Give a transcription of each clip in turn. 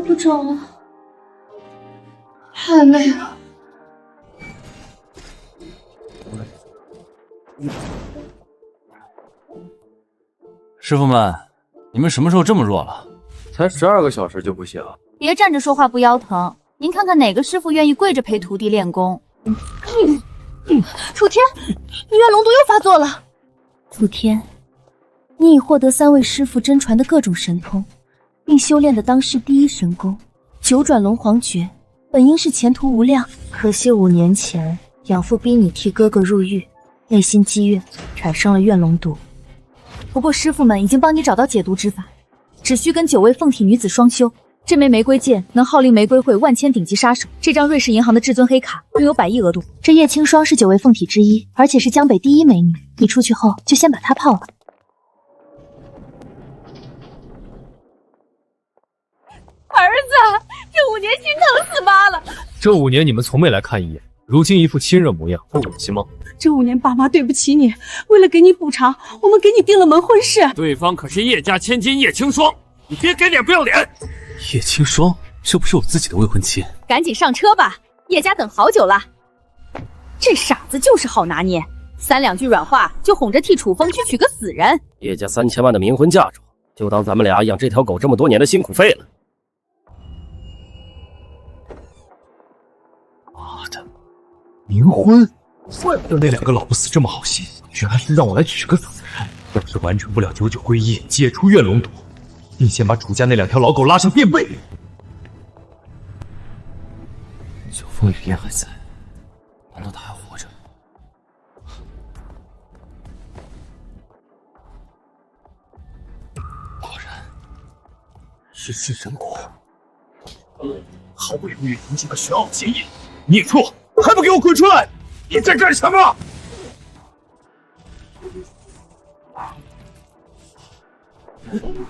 不着了，太累了。师傅们，你们什么时候这么弱了？才12个小时就不行？别站着说话不腰疼。您看看哪个师傅愿意跪着陪徒弟练功？楚天，你怨龙毒又发作了。楚天，你已获得3位师傅真传的各种神通，并修炼的当世第一神功九转龙皇诀，本应是前途无量，可惜5年前养父逼你替哥哥入狱，内心积怨，产生了怨龙毒。不过师傅们已经帮你找到解毒之法，只需跟9位凤体女子双修。这枚玫瑰剑能号令玫瑰会万千顶级杀手。这张瑞士银行的至尊黑卡拥有100亿额度。这叶清霜是9位凤体之一，而且是江北第一美女。你出去后就先把她泡了。儿子，这5年心疼死妈了。这5年你们从没来看一眼，如今一副亲热模样，不恶心吗？这5年爸妈对不起你，为了给你补偿，我们给你定了门婚事。对方可是叶家千金叶清霜，你别给脸不要脸！叶清霜，这不是我自己的未婚妻？赶紧上车吧，叶家等好久了。这傻子就是好拿捏，3两句软话就哄着替楚风去娶个死人。叶家3000万的冥婚嫁妆，就当咱们俩养这条狗这么多年的辛苦费了。妈的，冥婚！怪不得那2个老不死这么好心，原来是让我来娶个死人。要是完成不了99归一，解除怨龙毒，定先把楚家那2条老狗拉上垫背。九凤雨燕还在，难道他还活着？果然是噬神果。好不容易迎进了玄奥结印，孽畜还不给我滚出来！你在干什么？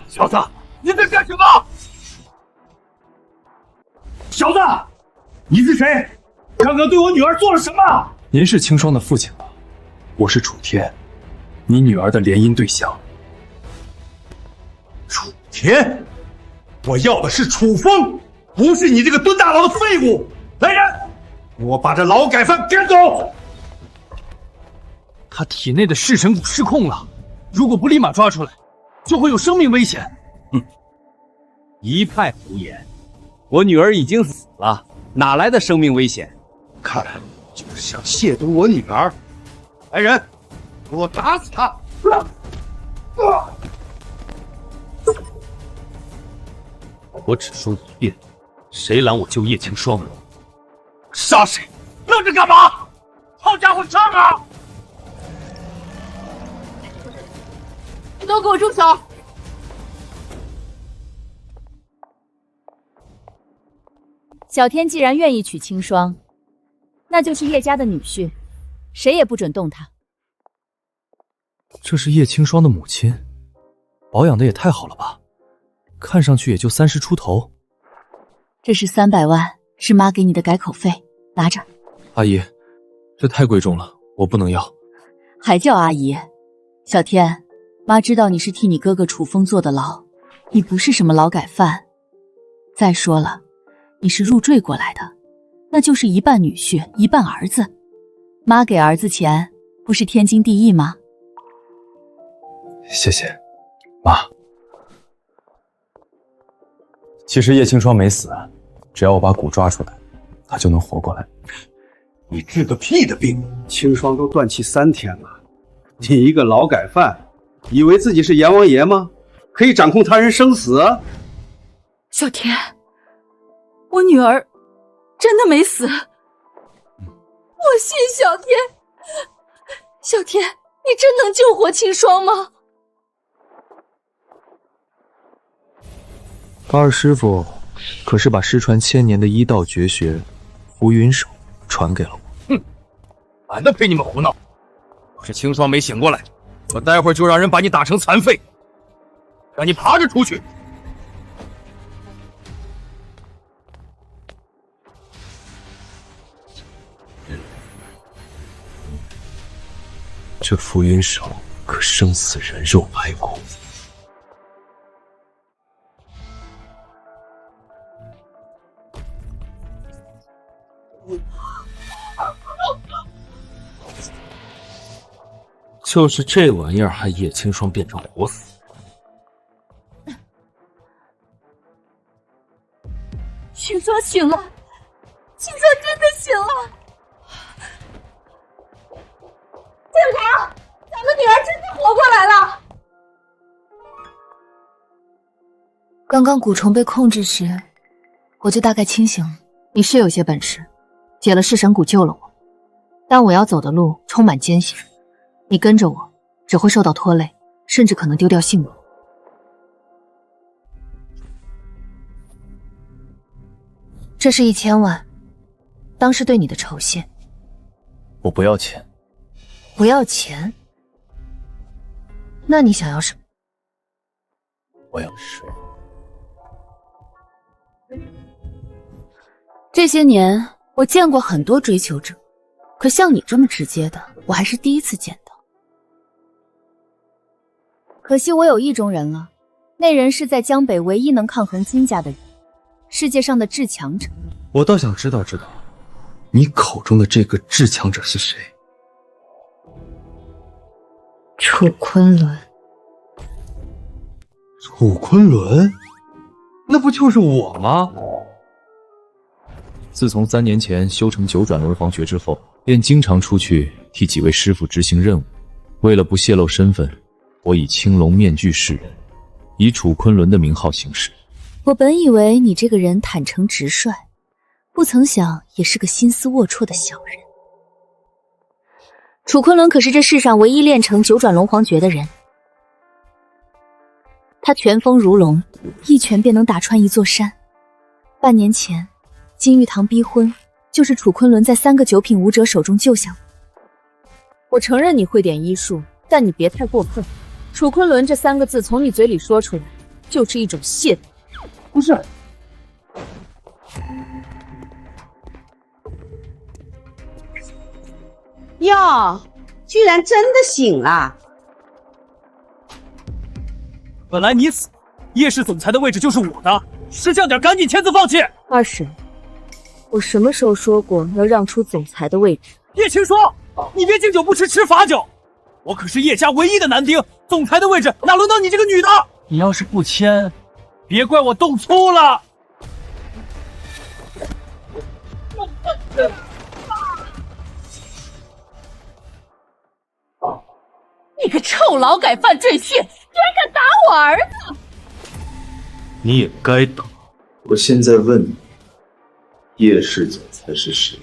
小子，你在干什么？小子，你是谁？刚刚对我女儿做了什么？您是清霜的父亲吧？我是楚天，你女儿的联姻对象。楚天，我要的是楚风，不是你这个蹲大牢的废物！来人，给我把这劳改犯赶走！他体内的噬神骨失控了，如果不立马抓出来，就会有生命危险。一派胡言！我女儿已经死了，哪来的生命危险？看来就是想亵渎我女儿！来人，给我打死他！我只说一遍，谁拦我救叶清霜，杀谁！愣着干嘛？好家伙，上啊！都给我住手！小天既然愿意娶清霜，那就是叶家的女婿，谁也不准动他。这是叶清霜的母亲，保养的也太好了吧，看上去也就30出头。这是300万，是妈给你的改口费，拿着。阿姨，这太贵重了，我不能要。还叫阿姨？小天，妈知道你是替你哥哥楚风坐的牢，你不是什么劳改犯。再说了，你是入赘过来的，那就是一半女婿一半儿子。妈给儿子钱，不是天经地义吗？谢谢，妈。其实叶清霜没死，只要我把蛊抓出来，她就能活过来。你治个屁的病！清霜都断气3天了，你一个劳改犯，以为自己是阎王爷吗？可以掌控他人生死？小天，我女儿真的没死，我信小天。小天，你真能救活清霜吗？二师傅可是把失传1000年的医道绝学浮云手传给了我。懒得陪你们胡闹。要是清霜没醒过来，我待会儿就让人把你打成残废，让你爬着出去。这浮云手可生死人肉排骨。就是这玩意儿，害叶清霜变成活死。清霜醒了，清霜真的醒了。建国，咱们女儿真的活过来了。刚刚蛊虫被控制时，我就大概清醒了。你是有些本事，解了噬神蛊救了我，但我要走的路充满艰险，你跟着我只会受到拖累，甚至可能丢掉性命。这是1000万，当是对你的酬谢。我不要钱。不要钱？那你想要什么？我要水。这些年我见过很多追求者，可像你这么直接的，我还是第一次见到。可惜我有意中人了，那人是在江北唯一能抗衡金家的人，世界上的至强者。我倒想知道，你口中的这个至强者是谁？楚昆仑。楚昆仑？那不就是我吗？自从3年前修成9转轮皇诀之后，便经常出去替几位师傅执行任务。为了不泄露身份，我以青龙面具示人，以楚昆仑的名号行事。我本以为你这个人坦诚直率，不曾想也是个心思龌龊的小人。楚昆仑可是这世上唯一练成9转龙皇诀的人，他拳风如龙，一拳便能打穿一座山。半年前金玉堂逼婚，就是楚昆仑在3个9品武者手中救下我承认你会点医术，但你别太过分。楚昆仑这3个字从你嘴里说出来，就是一种亵渎。不是，哟，居然真的醒了！本来你死，叶氏总裁的位置就是我的，识相点，赶紧签字放弃。二婶，我什么时候说过要让出总裁的位置？叶青霜，你别敬酒不吃吃罚酒，我可是叶家唯一的男丁，总裁的位置哪轮到你这个女的？你要是不签，别怪我动粗了。你个臭劳改犯赘婿，居然敢打我儿子！你也该打。我现在问你，叶氏总裁是谁？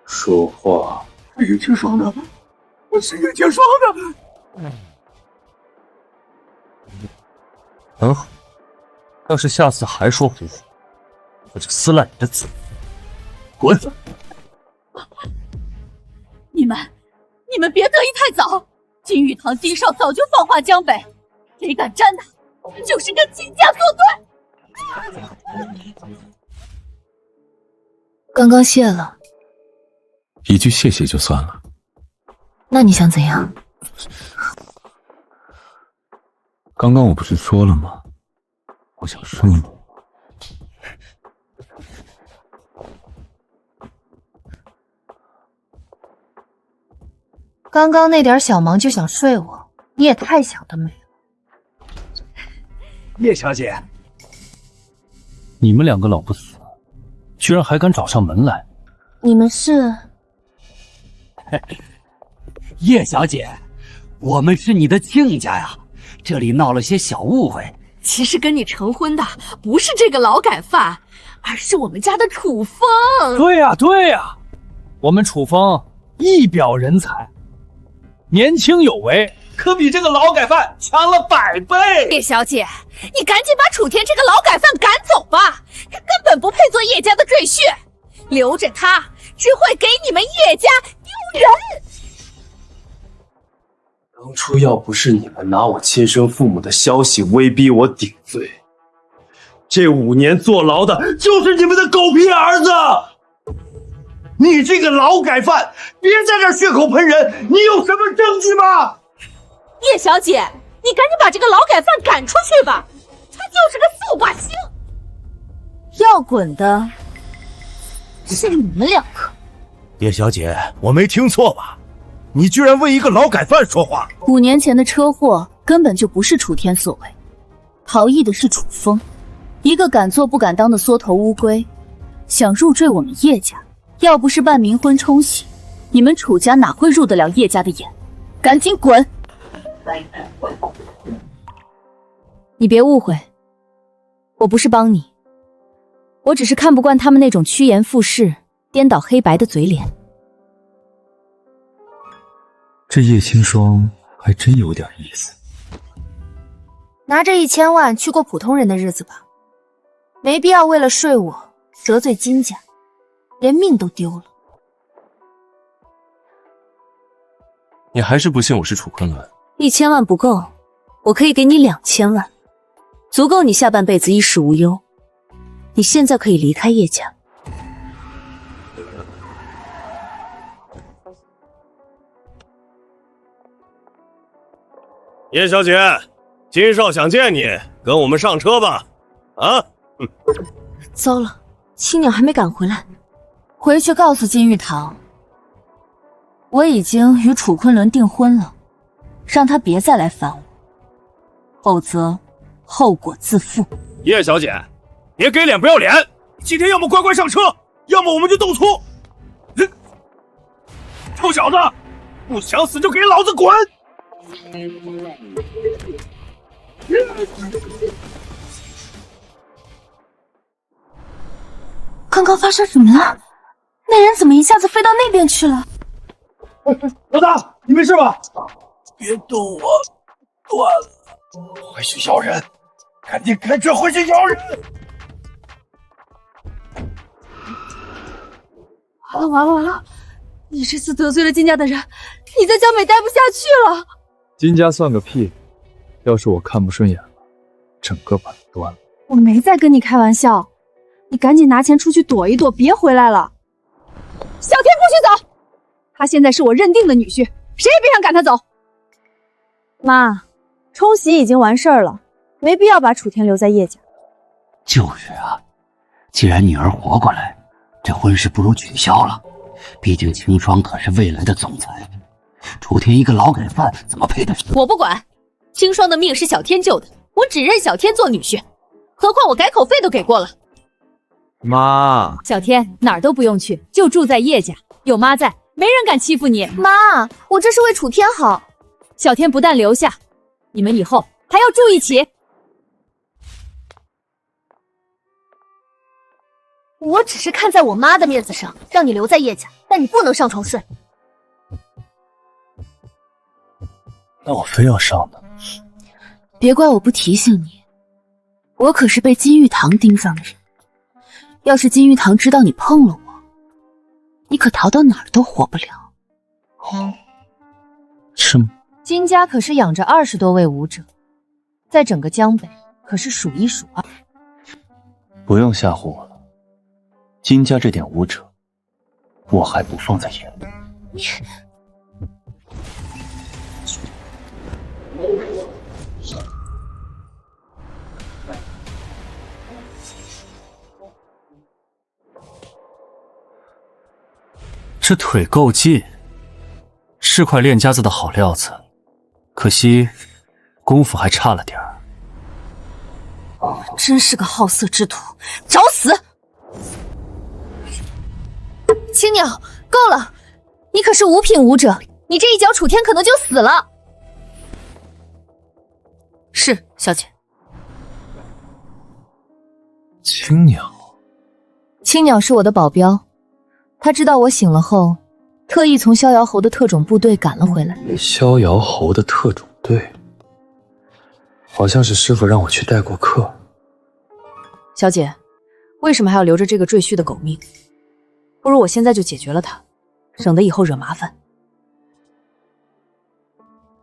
说话。叶青霜的，我是叶青霜的。很好，要是下次还说胡话，我就撕烂你的嘴！滚！你们别得意太早，金玉堂金少早就放话江北，谁敢沾他，就是跟金家作对。刚刚谢了，一句谢谢就算了。那你想怎样？刚刚我不是说了吗？我想睡你。刚刚那点小忙就想睡我，你也太想得美了。叶小姐，你们2个老不死，居然还敢找上门来！你们是？叶小姐，我们是你的亲家呀，这里闹了些小误会。其实跟你成婚的不是这个劳改犯，而是我们家的楚风。对呀，对呀，我们楚风一表人才，年轻有为，可比这个劳改犯强了100倍。叶小姐，你赶紧把楚天这个劳改犯赶走吧，他根本不配做叶家的赘婿，留着他只会给你们叶家丢人。当初要不是你们拿我亲生父母的消息威逼我顶罪，这5年坐牢的就是你们的狗屁儿子！你这个劳改犯，别在这血口喷人！你有什么证据吗？叶小姐，你赶紧把这个劳改犯赶出去吧，他就是个色寡星。要滚的是你们两个。叶小姐，我没听错吧？你居然为一个劳改犯说话！5年前的车祸根本就不是楚天所为，逃逸的是楚风，一个敢做不敢当的缩头乌龟，想入赘我们叶家。要不是办冥婚冲喜，你们楚家哪会入得了叶家的眼？赶紧滚！你别误会，我不是帮你，我只是看不惯他们那种趋炎附势、颠倒黑白的嘴脸。这叶清霜还真有点意思。拿着1000万去过普通人的日子吧，没必要为了睡我得罪金家，连命都丢了。你还是不信我是楚昆仑？1000万不够，我可以给你2000万，足够你下半辈子衣食无忧。你现在可以离开叶家。叶小姐，金少想见你，跟我们上车吧。啊！糟了，青鸟还没赶回来，回去告诉金玉堂，我已经与楚昆仑订婚了，让他别再来烦我，否则后果自负。叶小姐，别给脸不要脸！今天要么乖乖上车，要么我们就动粗。臭小子，不想死就给老子滚！刚刚发生什么了？那人怎么一下子飞到那边去了？老大，你没事吧？别动我，断了！回去咬人，赶紧开车回去咬人！完了！你这次得罪了金家的人，你在江北待不下去了。金家算个屁！要是我看不顺眼了，整个把他端了。我没在跟你开玩笑，你赶紧拿钱出去躲一躲，别回来了。小天不许走，他现在是我认定的女婿，谁也别想赶他走。妈，冲喜已经完事儿了，没必要把楚天留在叶家。就是啊，既然女儿活过来，这婚事不如取消了。毕竟清霜可是未来的总裁，楚天一个劳改犯怎么配得上？我不管，清霜的命是小天救的，我只认小天做女婿，何况我改口费都给过了。妈，小天哪儿都不用去，就住在叶家，有妈在，没人敢欺负你。妈，我这是为楚天好。小天不但留下，你们以后还要住一起。我只是看在我妈的面子上，让你留在叶家，但你不能上床睡。那我非要上的。别怪我不提醒你，我可是被金玉堂盯上的人。要是金玉堂知道你碰了我，你可逃到哪儿都活不了。是吗？金家可是养着20多位武者，在整个江北可是数1数2。不用吓唬我了，金家这点武者，我还不放在眼里。这腿够劲，是块练家子的好料子，可惜功夫还差了点儿。真是个好色之徒，找死！青鸟，够了！你可是5品武者，你这一脚楚天可能就死了。是，小姐。青鸟，青鸟是我的保镖，他知道我醒了后，特意从逍遥侯的特种部队赶了回来。逍遥侯的特种队，好像是师傅让我去带过课。小姐，为什么还要留着这个赘婿的狗命？不如我现在就解决了他，省得以后惹麻烦。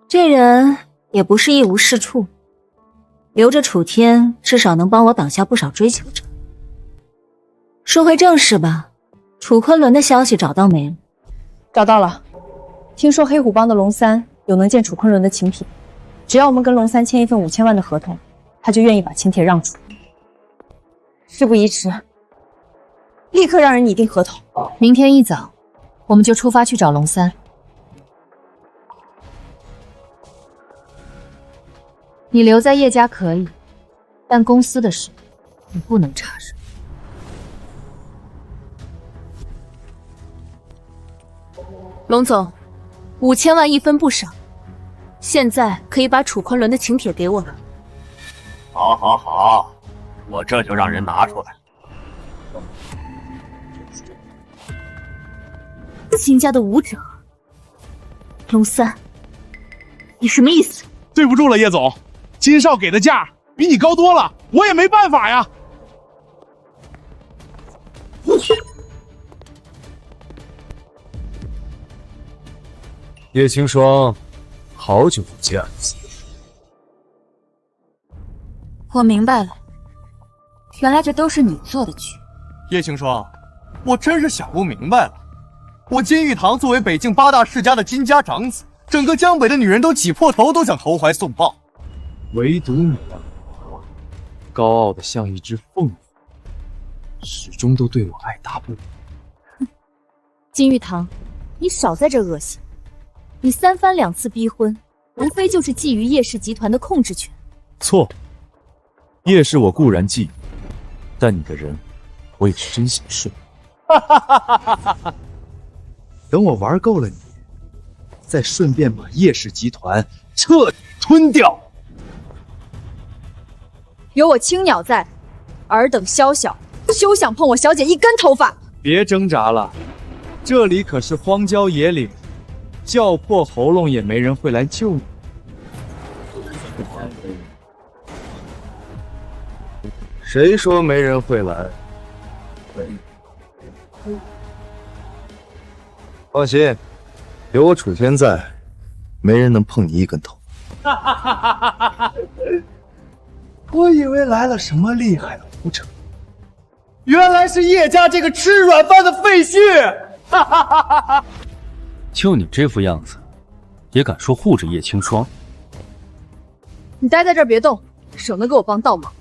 这人也不是一无是处，留着楚天，至少能帮我挡下不少追求者。说回正事吧，楚昆仑的消息找到没了？找到了，听说黑虎帮的龙三有能见楚昆仑的请帖，只要我们跟龙三签一份5000万的合同，他就愿意把请帖让出。事不宜迟，立刻让人拟定合同。明天一早，我们就出发去找龙三。你留在叶家可以，但公司的事你不能插手。龙总，5000万一分不少，现在可以把楚昆仑的请帖给我了。好，好，好，我这就让人拿出来。秦家的武者，龙三，你什么意思？对不住了，叶总，金少给的价比你高多了，我也没办法呀。叶清霜，好久不见。我明白了，原来这都是你做的局。叶清霜，我真是想不明白了。我金玉堂作为北境8大世家的金家长子，整个江北的女人都挤破头都想投怀送抱，唯独你，高傲的像一只凤凰，始终都对我爱答不理。金玉堂，你少在这恶心！你3番2次逼婚，无非就是觊觎叶氏集团的控制权。错，叶氏我固然觊觎，但你的人，我也是真心顺。等我玩够了你，再顺便把叶氏集团彻底吞掉。有我青鸟在，尔等宵小，休想碰我小姐一根头发！别挣扎了，这里可是荒郊野岭，叫破喉咙也没人会来救你。谁说没人会来？放心，有我楚天在，没人能碰你一根头。我以为来了什么厉害的武者，原来是叶家这个吃软饭的废墟！就你这副样子，也敢说护着叶清霜？你待在这儿别动，省得给我帮倒忙。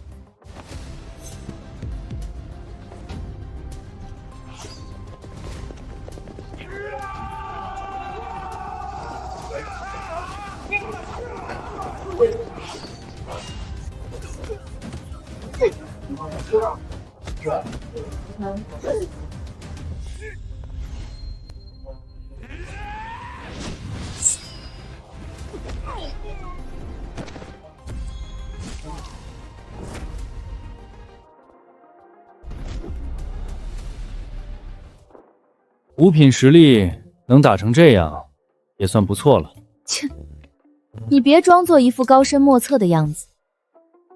五品实力能打成这样，也算不错了。切，你别装作一副高深莫测的样子。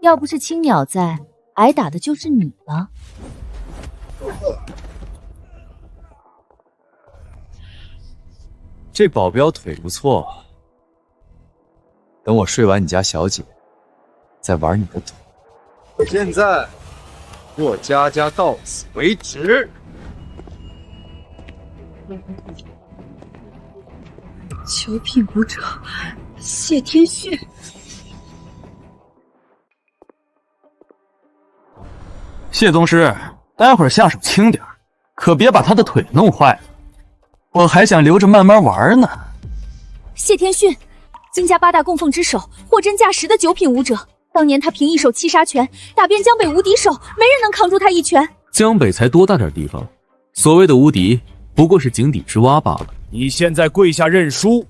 要不是青鸟在，挨打的就是你了。这保镖腿不错，等我睡完你家小姐，再玩你的腿。现在，我家家到此为止。九品武者谢天旭，谢宗师，待会儿下手轻点，可别把他的腿弄坏了。我还想留着慢慢玩呢。谢天勋，金家8大供奉之首，货真价实的9品武者。当年他凭一手七杀拳打遍江北无敌手，没人能扛住他一拳。江北才多大点地方，所谓的无敌，不过是井底之蛙罢了。你现在跪下认输，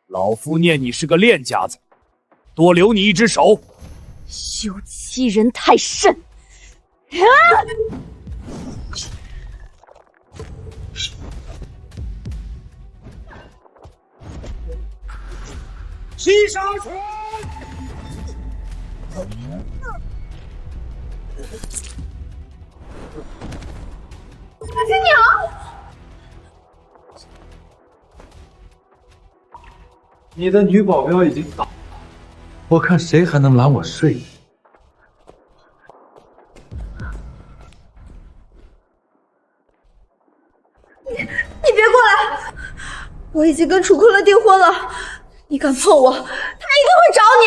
老夫念你是个练家子，多留你一只手。休欺人太甚！啊！七杀拳！金鸟，你的女保镖已经倒，我看谁还能拦我睡？你别过来！我已经跟楚昆仑订婚了，你敢碰我，他一定会找你。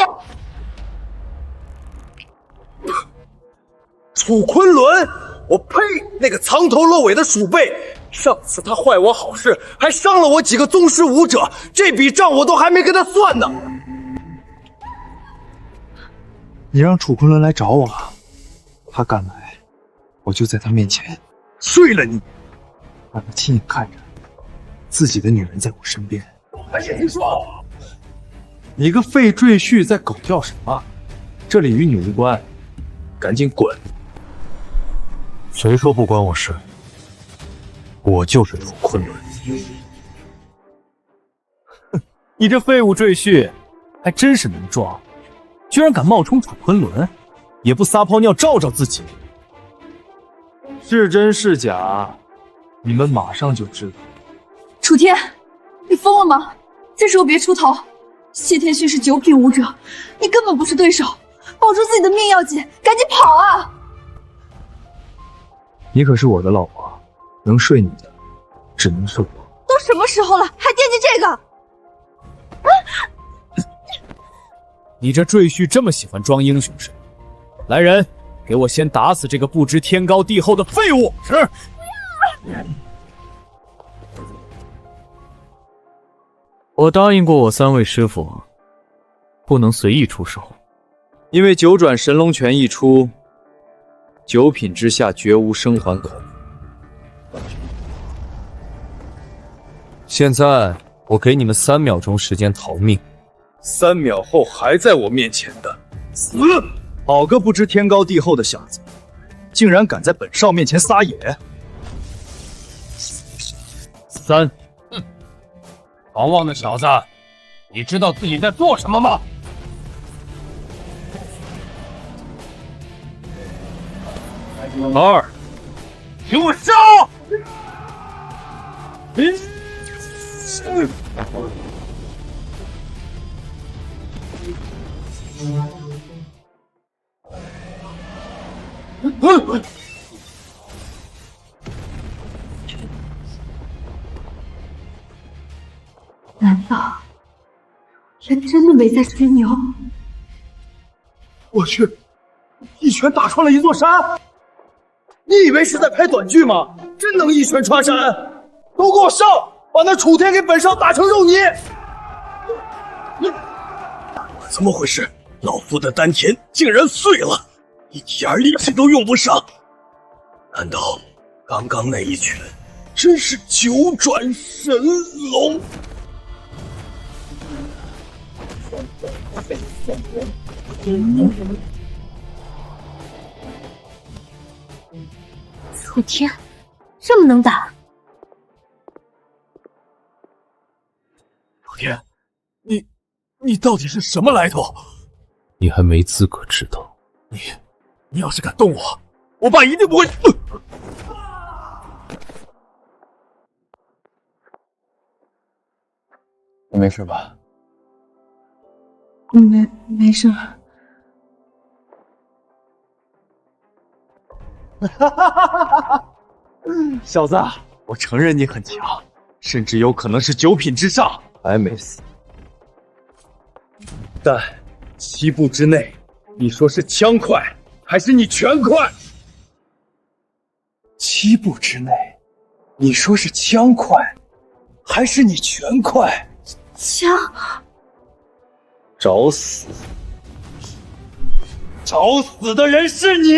楚昆仑，我呸！那个藏头露尾的鼠辈，上次他坏我好事，还伤了我几个宗师武者，这笔账我都还没跟他算呢。你让楚昆仑来找我，他敢来，我就在他面前睡了你，让他亲眼看着自己的女人在我身边。你个废赘婿，在狗叫什么？这里与你无关，赶紧滚！谁说不关我事？我就是楚昆仑。哼，你这废物赘婿，还真是能装，居然敢冒充楚昆仑，也不撒泡尿照照自己。是真是假，你们马上就知道。楚天，你疯了吗？这时候别出头。谢天勋是9品武者，你根本不是对手，保住自己的命要紧，赶紧跑啊！你可是我的老婆，能睡你的，只能是我。都什么时候了，还惦记这个？你这赘婿这么喜欢装英雄是？来人，给我先打死这个不知天高地厚的废物！是。我答应过我3位师傅，不能随意出手，因为9转神龙拳一出，9品之下绝无生还可能。现在我给你们3秒钟时间逃命，3秒后还在我面前的死！好个不知天高地厚的小子，竟然敢在本少面前撒野！3。狂妄的小子，你知道自己在做什么吗？2，给我上！难道人真的没在吹牛？我去，一拳打穿了一座山！你以为是在拍短剧吗？真能一拳穿山！都给我上，把那楚天给本少打成肉泥！怎么回事？老夫的丹田竟然碎了，一点力气都用不上。难道刚刚那一拳真是9转神龙？楚天，这么能打？楚天，你到底是什么来头？你还没资格知道。你要是敢动我，我爸一定不会。你没事吧？没事。小子，我承认你很强，甚至有可能是9品之上，还没死。但7步之内，你说是枪快还是你拳快？7步之内，你说是枪快还是你拳快？枪。找死！找死的人是你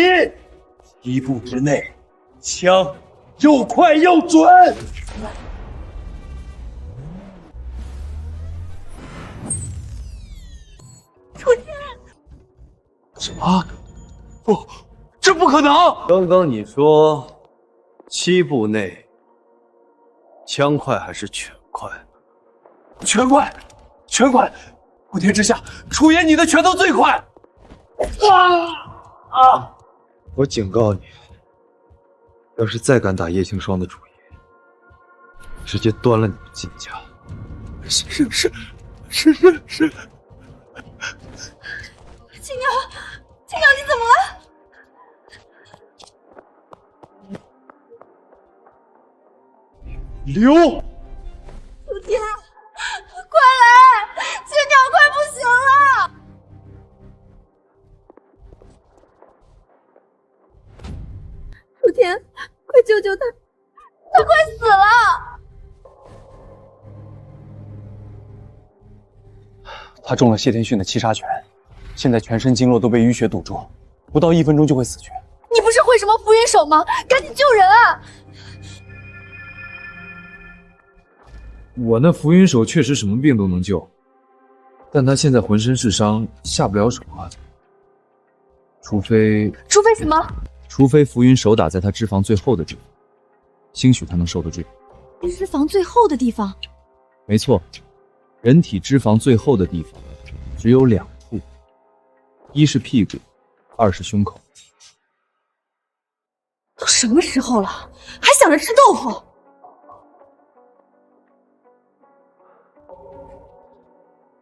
！7步之内，枪又快又准。楚天，什么？不，这不可能！刚刚你说7步内，枪快还是拳快？拳快，拳快！普天之下，楚爷你的拳头最快！我警告你，要是再敢打叶清霜的主意，直接端了你的金家！是。青鸟，你怎么了？刘，楚天，快来！青鸟快不行了！楚天，快救救他，他快死了！他中了谢天训的七杀拳，现在全身经络都被淤血堵住，不到1分钟就会死去。你不是会什么浮云手吗？赶紧救人啊！我那浮云手确实什么病都能救，但他现在浑身是伤，下不了手啊。除非什么？除非浮云手打在他脂肪最厚的地方，兴许他能受得住。脂肪最厚的地方？没错，人体脂肪最厚的地方只有2处，一是屁股，二是胸口。都什么时候了，还想着吃豆腐？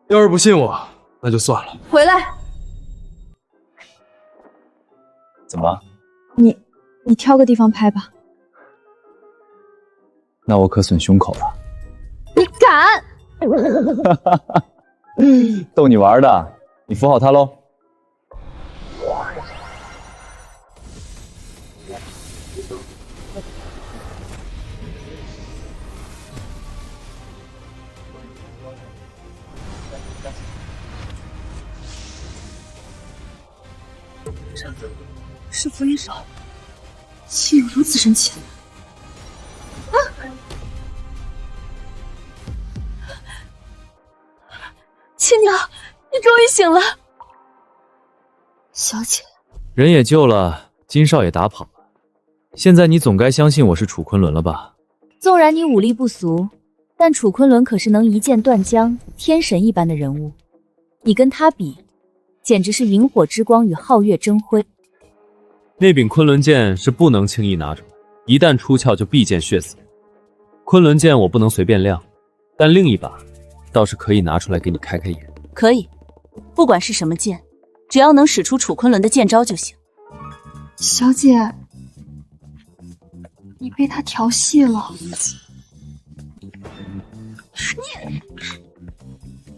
要是不信我，那就算了。回来！怎么？你挑个地方拍吧。那我可损胸口了。你敢！逗你玩的，你扶好他喽。是浮云手，竟有如此神奇！啊！青鸟，你终于醒了，小姐。人也救了，金少也打跑了，现在你总该相信我是楚昆仑了吧？纵然你武力不俗，但楚昆仑可是能一剑断江、天神一般的人物，你跟他比，简直是萤火之光与皓月争辉。那柄昆仑剑是不能轻易拿出来，一旦出鞘就必见血死。昆仑剑我不能随便亮，但另一把倒是可以拿出来给你开开眼。可以，不管是什么剑，只要能使出楚昆仑的剑招就行。小姐，你被他调戏了。你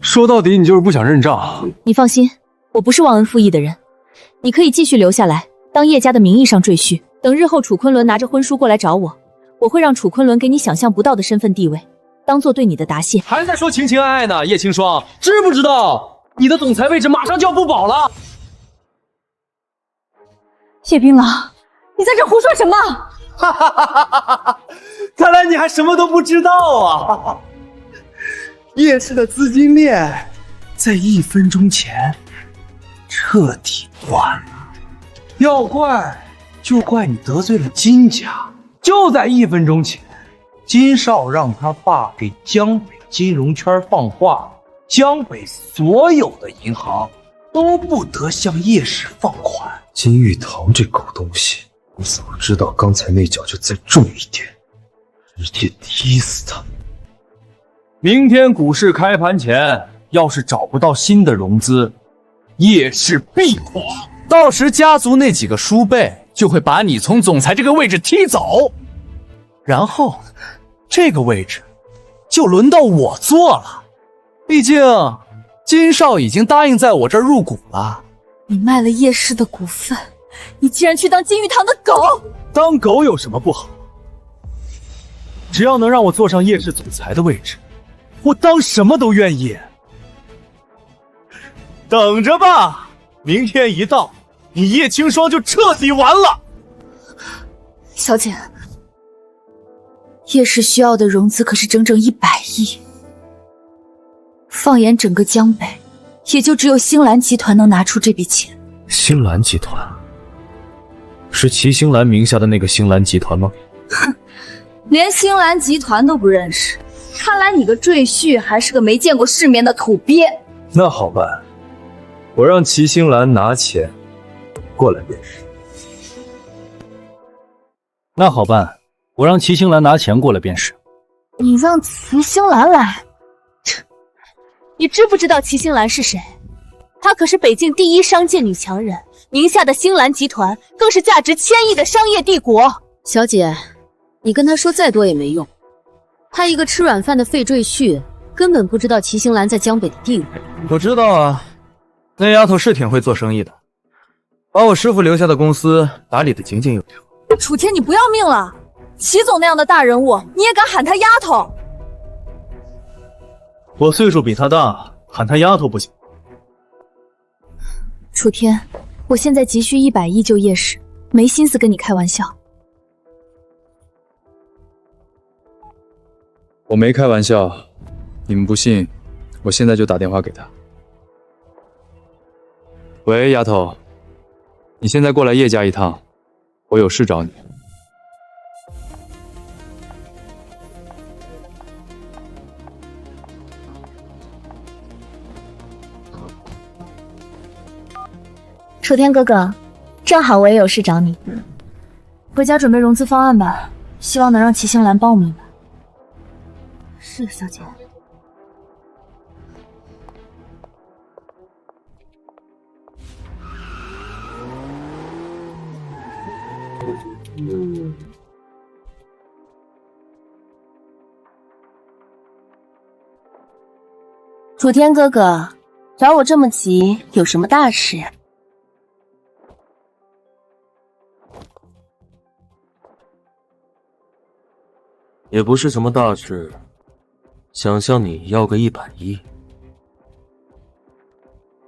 说到底，你就是不想认账。你放心，我不是忘恩负义的人，你可以继续留下来。当叶家的名义上赘婿，等日后楚昆仑拿着婚书过来找我，我会让楚昆仑给你想象不到的身份地位，当做对你的答谢。还在说情情爱爱呢，叶清霜，知不知道你的总裁位置马上就要不保了？叶槟榔，你在这胡说什么？哈哈哈哈哈！看来你还什么都不知道啊！叶氏的资金链在1分钟前彻底断了。要怪就怪你得罪了金家。就在1分钟前，金少让他爸给江北金融圈放话，江北所有的银行都不得向叶氏放款。金玉堂这狗东西，我早知道刚才那脚就再重一点，直接踢死他。明天股市开盘前，要是找不到新的融资，叶氏必垮。到时家族那几个叔辈就会把你从总裁这个位置踢走，然后这个位置就轮到我做了。毕竟金少已经答应在我这儿入股了。你卖了叶氏的股份，你竟然去当金玉堂的狗！当狗有什么不好？只要能让我坐上叶氏总裁的位置，我当什么都愿意。等着吧，明天一到，你叶清霜就彻底完了。小姐，叶氏需要的融资可是整整100亿，放眼整个江北，也就只有星兰集团能拿出这笔钱。星兰集团是齐星兰名下的那个星兰集团吗？哼，连星兰集团都不认识，看来你个赘婿还是个没见过世面的土鳖。那好办，我让齐星兰拿钱过来便是。那好办，我让齐星兰拿钱过来便是。你让齐星兰来？你知不知道齐星兰是谁？她可是北境第1商界女强人，名下的星兰集团更是价值1000亿的商业帝国。小姐，你跟她说再多也没用，她一个吃软饭的废赘婿，根本不知道齐星兰在江北的地位。我知道啊，那丫头是挺会做生意的，把我师父留下的公司打理得井井有条。楚天，你不要命了？齐总那样的大人物，你也敢喊他丫头？我岁数比他大，喊他丫头不行。楚天，我现在急需100亿救叶氏，没心思跟你开玩笑。我没开玩笑，你们不信，我现在就打电话给他。喂，丫头，你现在过来叶家一趟，我有事找你。楚天哥哥，正好我也有事找你，回家准备融资方案吧，希望能让齐星兰帮我们一把。是，小姐。楚天哥哥，找我这么急，有什么大事呀？也不是什么大事，想向你要个100亿。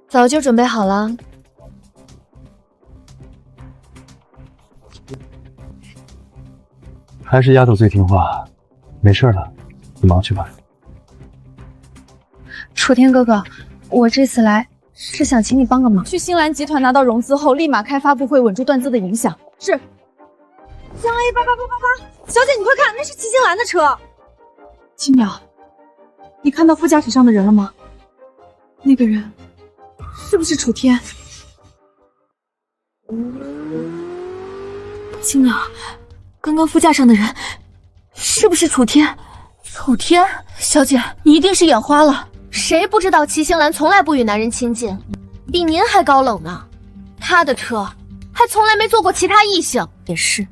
早就准备好了。还是丫头最听话，没事了，你忙去吧。楚天哥哥，我这次来是想请你帮个忙。去星兰集团拿到融资后，立马开发布会稳住段资的影响。是。江 A88888，小姐你快看，那是齐星兰的车。青鸟，你看到副驾驶上的人了吗？那个人是不是楚天？青鸟，刚刚副驾上的人是不是楚天？楚天，小姐，你一定是眼花了。谁不知道齐星兰从来不与男人亲近，比您还高冷呢。她的车还从来没坐过其他异性。也是，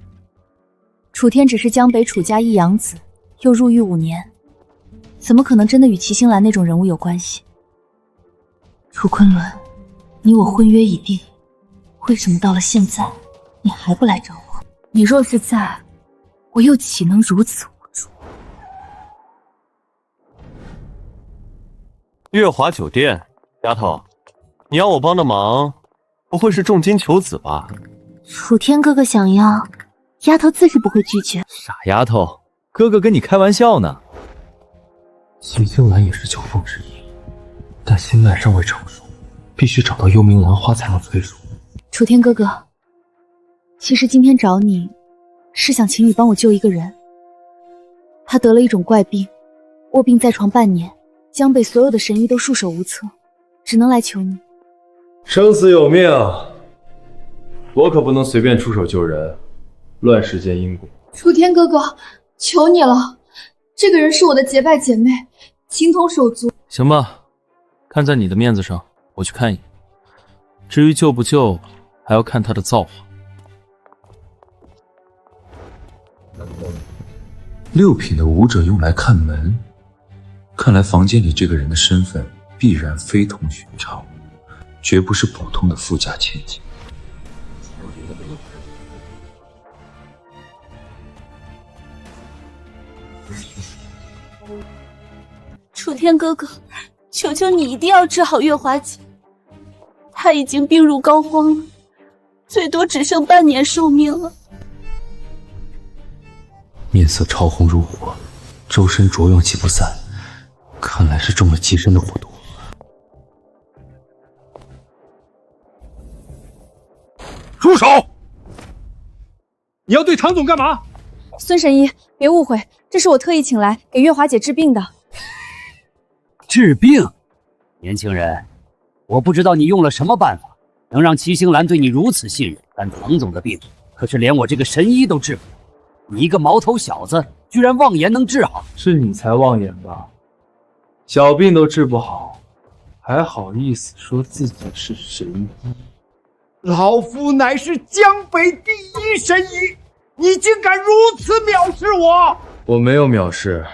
楚天只是江北楚家一养子，又入狱5年，怎么可能真的与齐星兰那种人物有关系？楚昆仑，你我婚约已定，为什么到了现在你还不来找我？你若是在，我又岂能如此无助？月华酒店，丫头，你要我帮的忙，不会是重金求子吧？楚天哥哥想要，丫头自是不会拒绝。傻丫头，哥哥跟你开玩笑呢。齐星兰也是9凤之一，但心脉尚未成熟，必须找到幽冥兰花才能催熟。楚天哥哥，其实今天找你，是想请你帮我救一个人。他得了一种怪病，卧病在床半年，江北所有的神医都束手无策，只能来求你。生死有命，我可不能随便出手救人，乱世间因果。楚天哥哥，求你了，这个人是我的结拜姐妹，情同手足。行吧，看在你的面子上，我去看一眼。至于救不救，还要看他的造化。6品的武者用来看门，看来房间里这个人的身份必然非同寻常，绝不是普通的富家千金。楚天哥哥，求求你一定要治好月华姐，她已经病入膏肓了，最多只剩半年寿命了。面色潮红如火，周身灼用气不散，看来是中了极深的蛊毒。住手！你要对唐总干嘛？孙神医，别误会，这是我特意请来给月华姐治病的。治病？年轻人，我不知道你用了什么办法，能让齐星兰对你如此信任，但唐总的病可是连我这个神医都治不了。你一个毛头小子，居然妄言能治好？是你才妄言吧？小病都治不好，还好意思说自己是神医？老夫乃是江北第一神医，你竟敢如此藐视我！我没有藐视，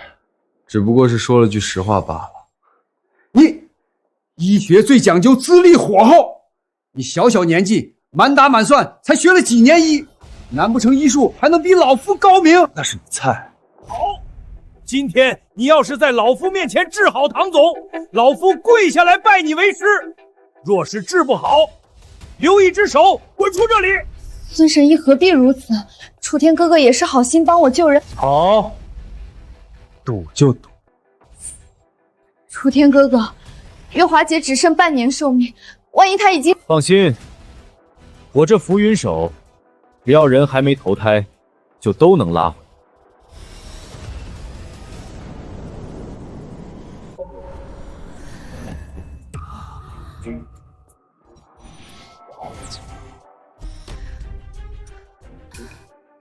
只不过是说了句实话罢了。你医学最讲究资历火候，你小小年纪满打满算才学了几年医，难不成医术还能比老夫高明？那是你菜。好，今天你要是在老夫面前治好唐总，老夫跪下来拜你为师；若是治不好，留一只手，滚出这里！孙神医何必如此？楚天哥哥也是好心帮我救人。好，赌就赌。楚天哥哥，月华姐只剩半年寿命，万一她已经……放心，我这浮云手，只要人还没投胎，就都能拉回来。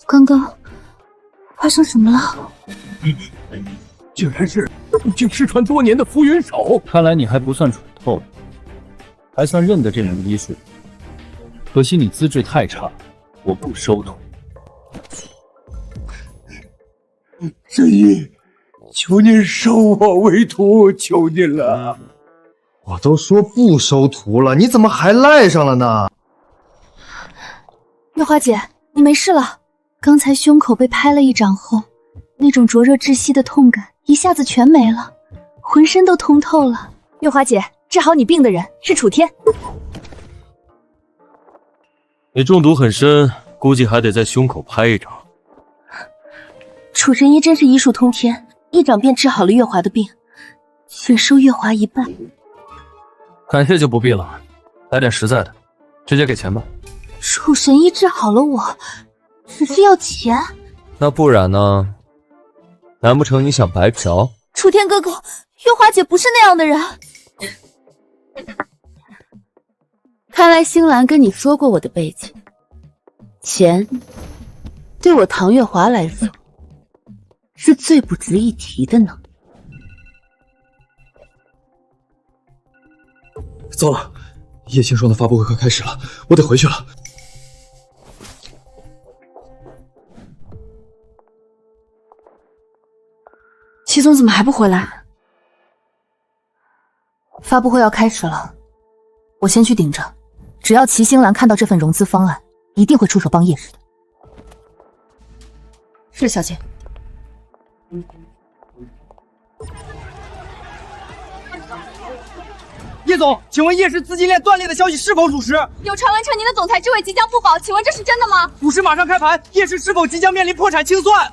刚刚发生什么了？居然是已经失传多年的浮云手。看来你还不算蠢透，还算认得这门医术。可惜你资质太差，我不收徒。神医，求您收我为徒，求您了。我都说不收徒了，你怎么还赖上了呢？月华姐，你没事了。刚才胸口被拍了一掌后，那种灼热窒息的痛感一下子全没了，浑身都通透了。月华姐，治好你病的人是楚天。你中毒很深，估计还得在胸口拍一掌。楚神医真是医术通天，一掌便治好了月华的病，请收月华一半。感谢就不必了，来点实在的，直接给钱吧。楚神医治好了我，只是要钱。那不然呢？难不成你想白嫖？楚天哥哥，月华姐不是那样的人。看来星兰跟你说过我的背景，钱对我唐月华来说是最不值一提的呢。糟了，叶青霜的发布会快开始了，我得回去了。齐总怎么还不回来？发布会要开始了，我先去顶着。只要齐星兰看到这份融资方案，一定会出手帮叶氏的。是，小姐。叶总，请问叶氏资金链断裂的消息是否属实？有传闻称您的总裁之位即将不保，请问这是真的吗？股市马上开盘，叶氏是否即将面临破产清算？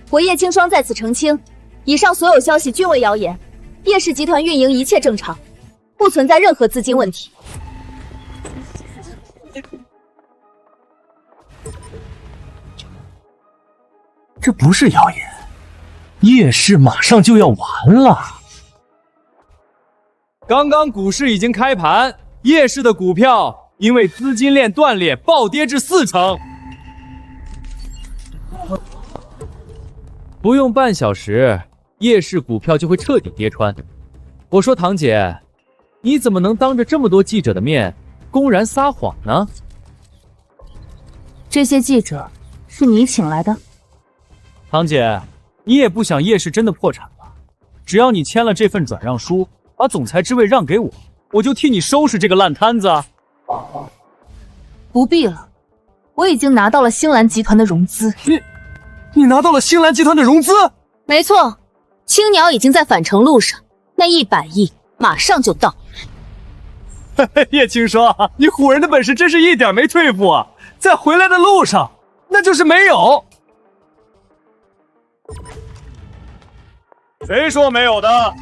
我叶青霜在此澄清，以上所有消息均为谣言。叶氏集团运营一切正常，不存在任何资金问题。这不是谣言，叶氏马上就要完了。刚刚股市已经开盘，叶氏的股票因为资金链断裂暴跌至40%。不用半小时，叶氏股票就会彻底跌穿。我说唐姐，你怎么能当着这么多记者的面公然撒谎呢？这些记者是你请来的？唐姐，你也不想叶氏真的破产吧？只要你签了这份转让书，把总裁之位让给我，我就替你收拾这个烂摊子。不必了，我已经拿到了星兰集团的融资。你拿到了星兰集团的融资？没错，青鸟已经在返程路上，那100亿马上就到。叶青霜，你唬人的本事真是一点没退步啊！在回来的路上，那就是没有。谁说没有的？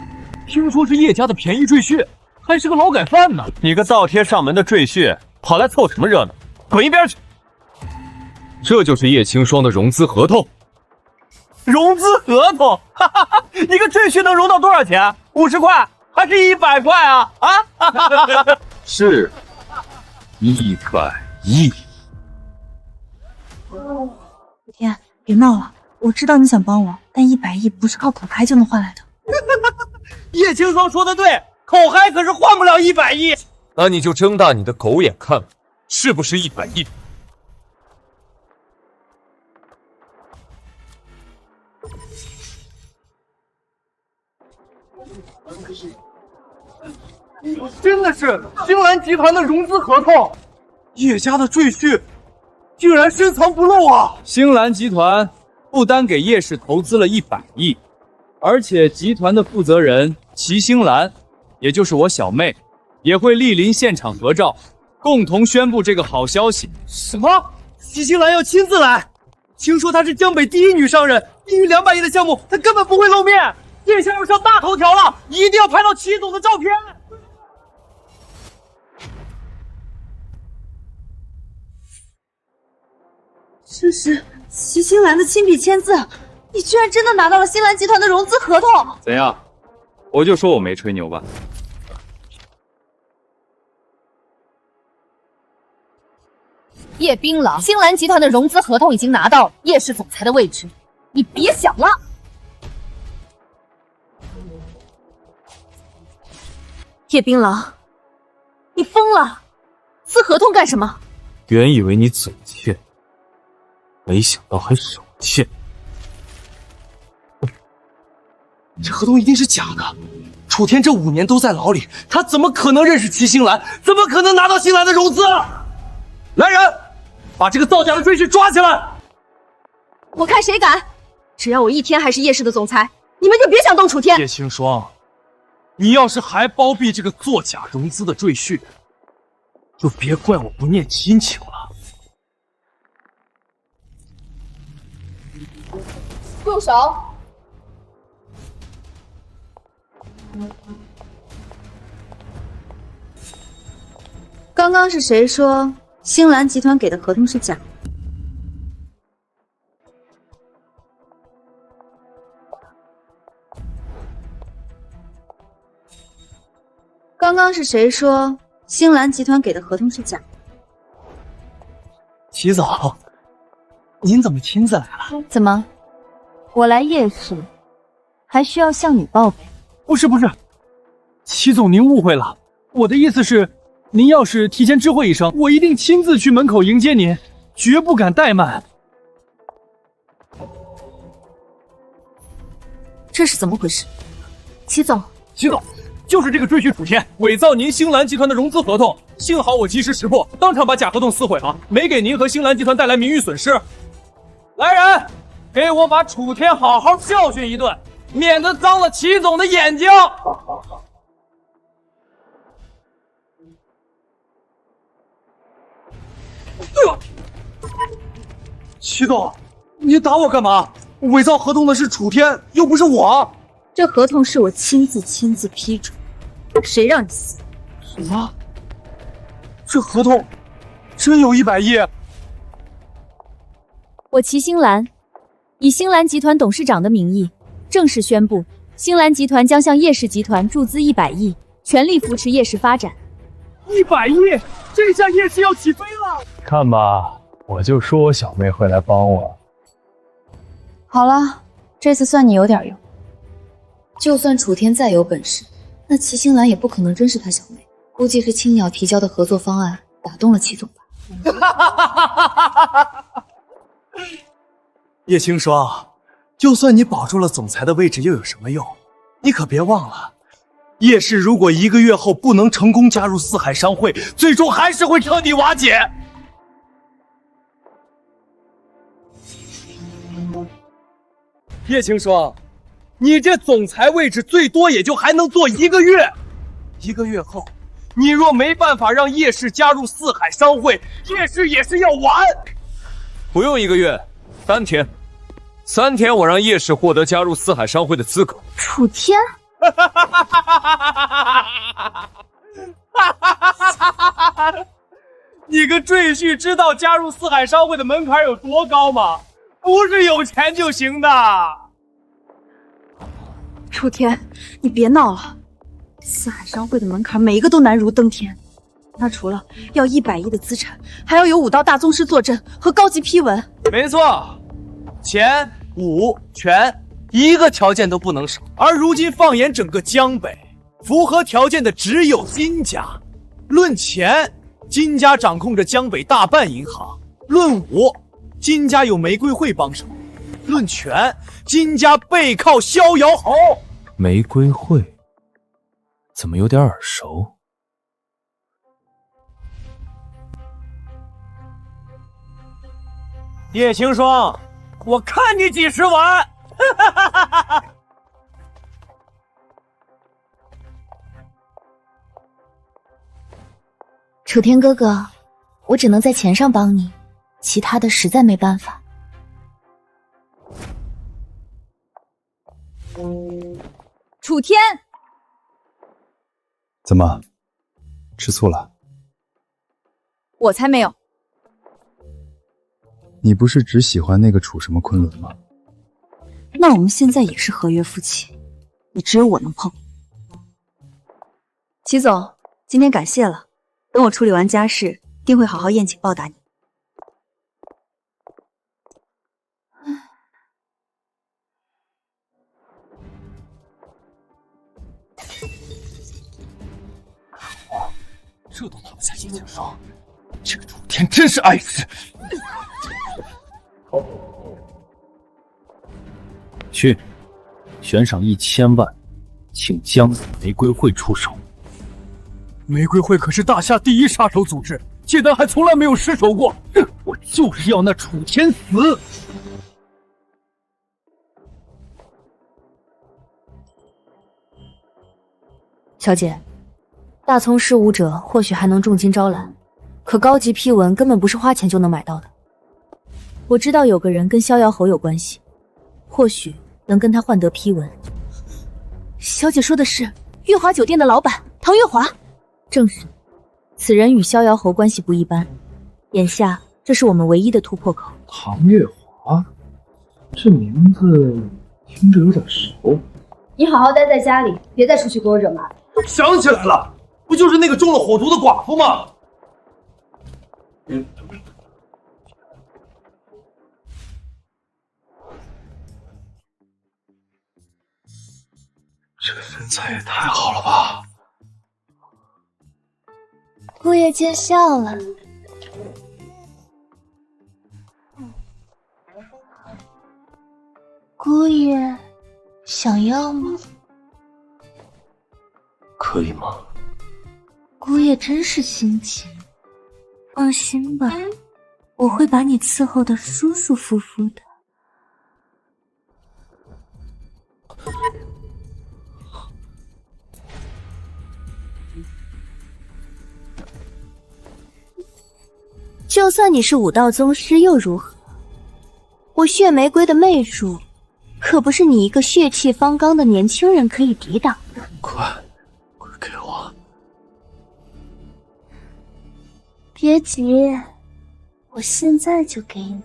听说是叶家的便宜赘婿，还是个劳改犯呢。你个倒贴上门的赘婿，跑来凑什么热闹？滚一边去！这就是叶青霜的融资合同。融资合同？哈哈哈！一个赘婿能融到多少钱？50块还是100块啊？啊！是100亿。天，别闹了，我知道你想帮我，但100亿不是靠口嗨就能换来的。叶青霜说的对，口嗨可是换不了100亿。那你就睁大你的狗眼看看，是不是100亿？真的是星兰集团的融资合同，叶家的赘婿竟然深藏不露啊！星兰集团不单给叶氏投资了100亿，而且集团的负责人齐星兰，也就是我小妹，也会莅临现场合照，共同宣布这个好消息。什么？齐星兰要亲自来？听说她是江北第一女商人，低于200亿的项目，她根本不会露面。叶下要上大头条了，一定要拍到齐总的照片。这是齐星兰的亲笔签字，你居然真的拿到了星兰集团的融资合同？怎样？我就说我没吹牛吧。叶槟榔，星兰集团的融资合同已经拿到了，叶氏总裁的位置，你别想了。叶槟榔，你疯了？撕合同干什么？原以为你嘴欠，没想到还手欠。这合同一定是假的。楚天这5年都在牢里，他怎么可能认识齐星兰？怎么可能拿到星兰的融资？来人，把这个造假的赘婿抓起来！我看谁敢！只要我一天还是叶氏的总裁，你们就别想动楚天。叶青霜，你要是还包庇这个作假融资的赘婿，就别怪我不念亲情了。住手！刚刚是谁说星兰集团给的合同是假的？刚刚是谁说星兰集团给的合同是假的？齐总，您怎么亲自来了？怎么，我来叶氏还需要向你报备？不是，齐总您误会了，我的意思是，您要是提前知会一声，我一定亲自去门口迎接您，绝不敢怠慢。这是怎么回事？齐总，就是这个赘婿楚天伪造您星兰集团的融资合同，幸好我及时识破，当场把假合同撕毁了，没给您和星兰集团带来名誉损失。来人，给我把楚天好好教训一顿，免得脏了齐总的眼睛。齐总，你打我干嘛？伪造合同的是楚天，又不是我。这合同是我亲自批准，谁让你撕？什么？这合同真有100亿？我齐星兰以星兰集团董事长的名义正式宣布，星兰集团将向叶氏集团注资100亿，全力扶持叶氏发展。100亿，这下叶氏要起飞了！看吧，我就说我小妹会来帮我。好了，这次算你有点用。就算楚天再有本事，那齐星兰也不可能真是他小妹，估计是青鸟提交的合作方案打动了齐总吧。叶青霜，就算你保住了总裁的位置又有什么用？你可别忘了，叶氏如果1个月后不能成功加入四海商会，最终还是会彻底瓦解。叶青霜，你这总裁位置最多也就还能做1个月，1个月后，你若没办法让叶氏加入四海商会，叶氏也是要完。不用1个月，3天，3天我让叶氏获得加入四海商会的资格。楚天，你个赘婿知道加入四海商会的门槛有多高吗？不是有钱就行的。楚天，你别闹了，四海商会的门槛每一个都难如登天。那除了要100亿的资产，还要有5道大宗师坐镇和高级批文。没错，钱、武、权，一个条件都不能少。而如今放眼整个江北，符合条件的只有金家。论钱，金家掌控着江北大半银行；论武，金家有玫瑰会帮手；论权，金家背靠逍遥侯。玫瑰会，怎么有点耳熟？叶晴霜，我看你几时完！楚天哥哥，我只能在钱上帮你，其他的实在没办法。楚天，怎么，吃醋了？我才没有。你不是只喜欢那个楚什么昆仑吗？那我们现在也是合约夫妻，你只有我能碰。齐总，今天感谢了，等我处理完家事，定会好好宴请报答你。这都拿不下叶晴霜，这个楚天真是碍事。去，悬赏1000万，请江死玫瑰会出手。玫瑰会可是大夏第一杀手组织，界丹还从来没有失手过。我就是要那楚天死！小姐，大葱施武者或许还能重金招揽，可高级批文根本不是花钱就能买到的。我知道有个人跟逍遥侯有关系，或许能跟他换得批文。小姐说的是月华酒店的老板唐月华？正是，此人与逍遥侯关系不一般，眼下这是我们唯一的突破口。唐月华，这名字听着有点熟。你好好待在家里，别再出去给我惹麻烦。想起来了，不就是那个中了火毒的寡妇吗？这身材也太好了吧！姑爷见笑了。姑爷想要吗？可以吗？姑爷真是心急。放心吧，我会把你伺候得舒舒服服的。就算你是武道宗师又如何？我血玫瑰的媚术，可不是你一个血气方刚的年轻人可以抵挡的。快给我！别急，我现在就给你。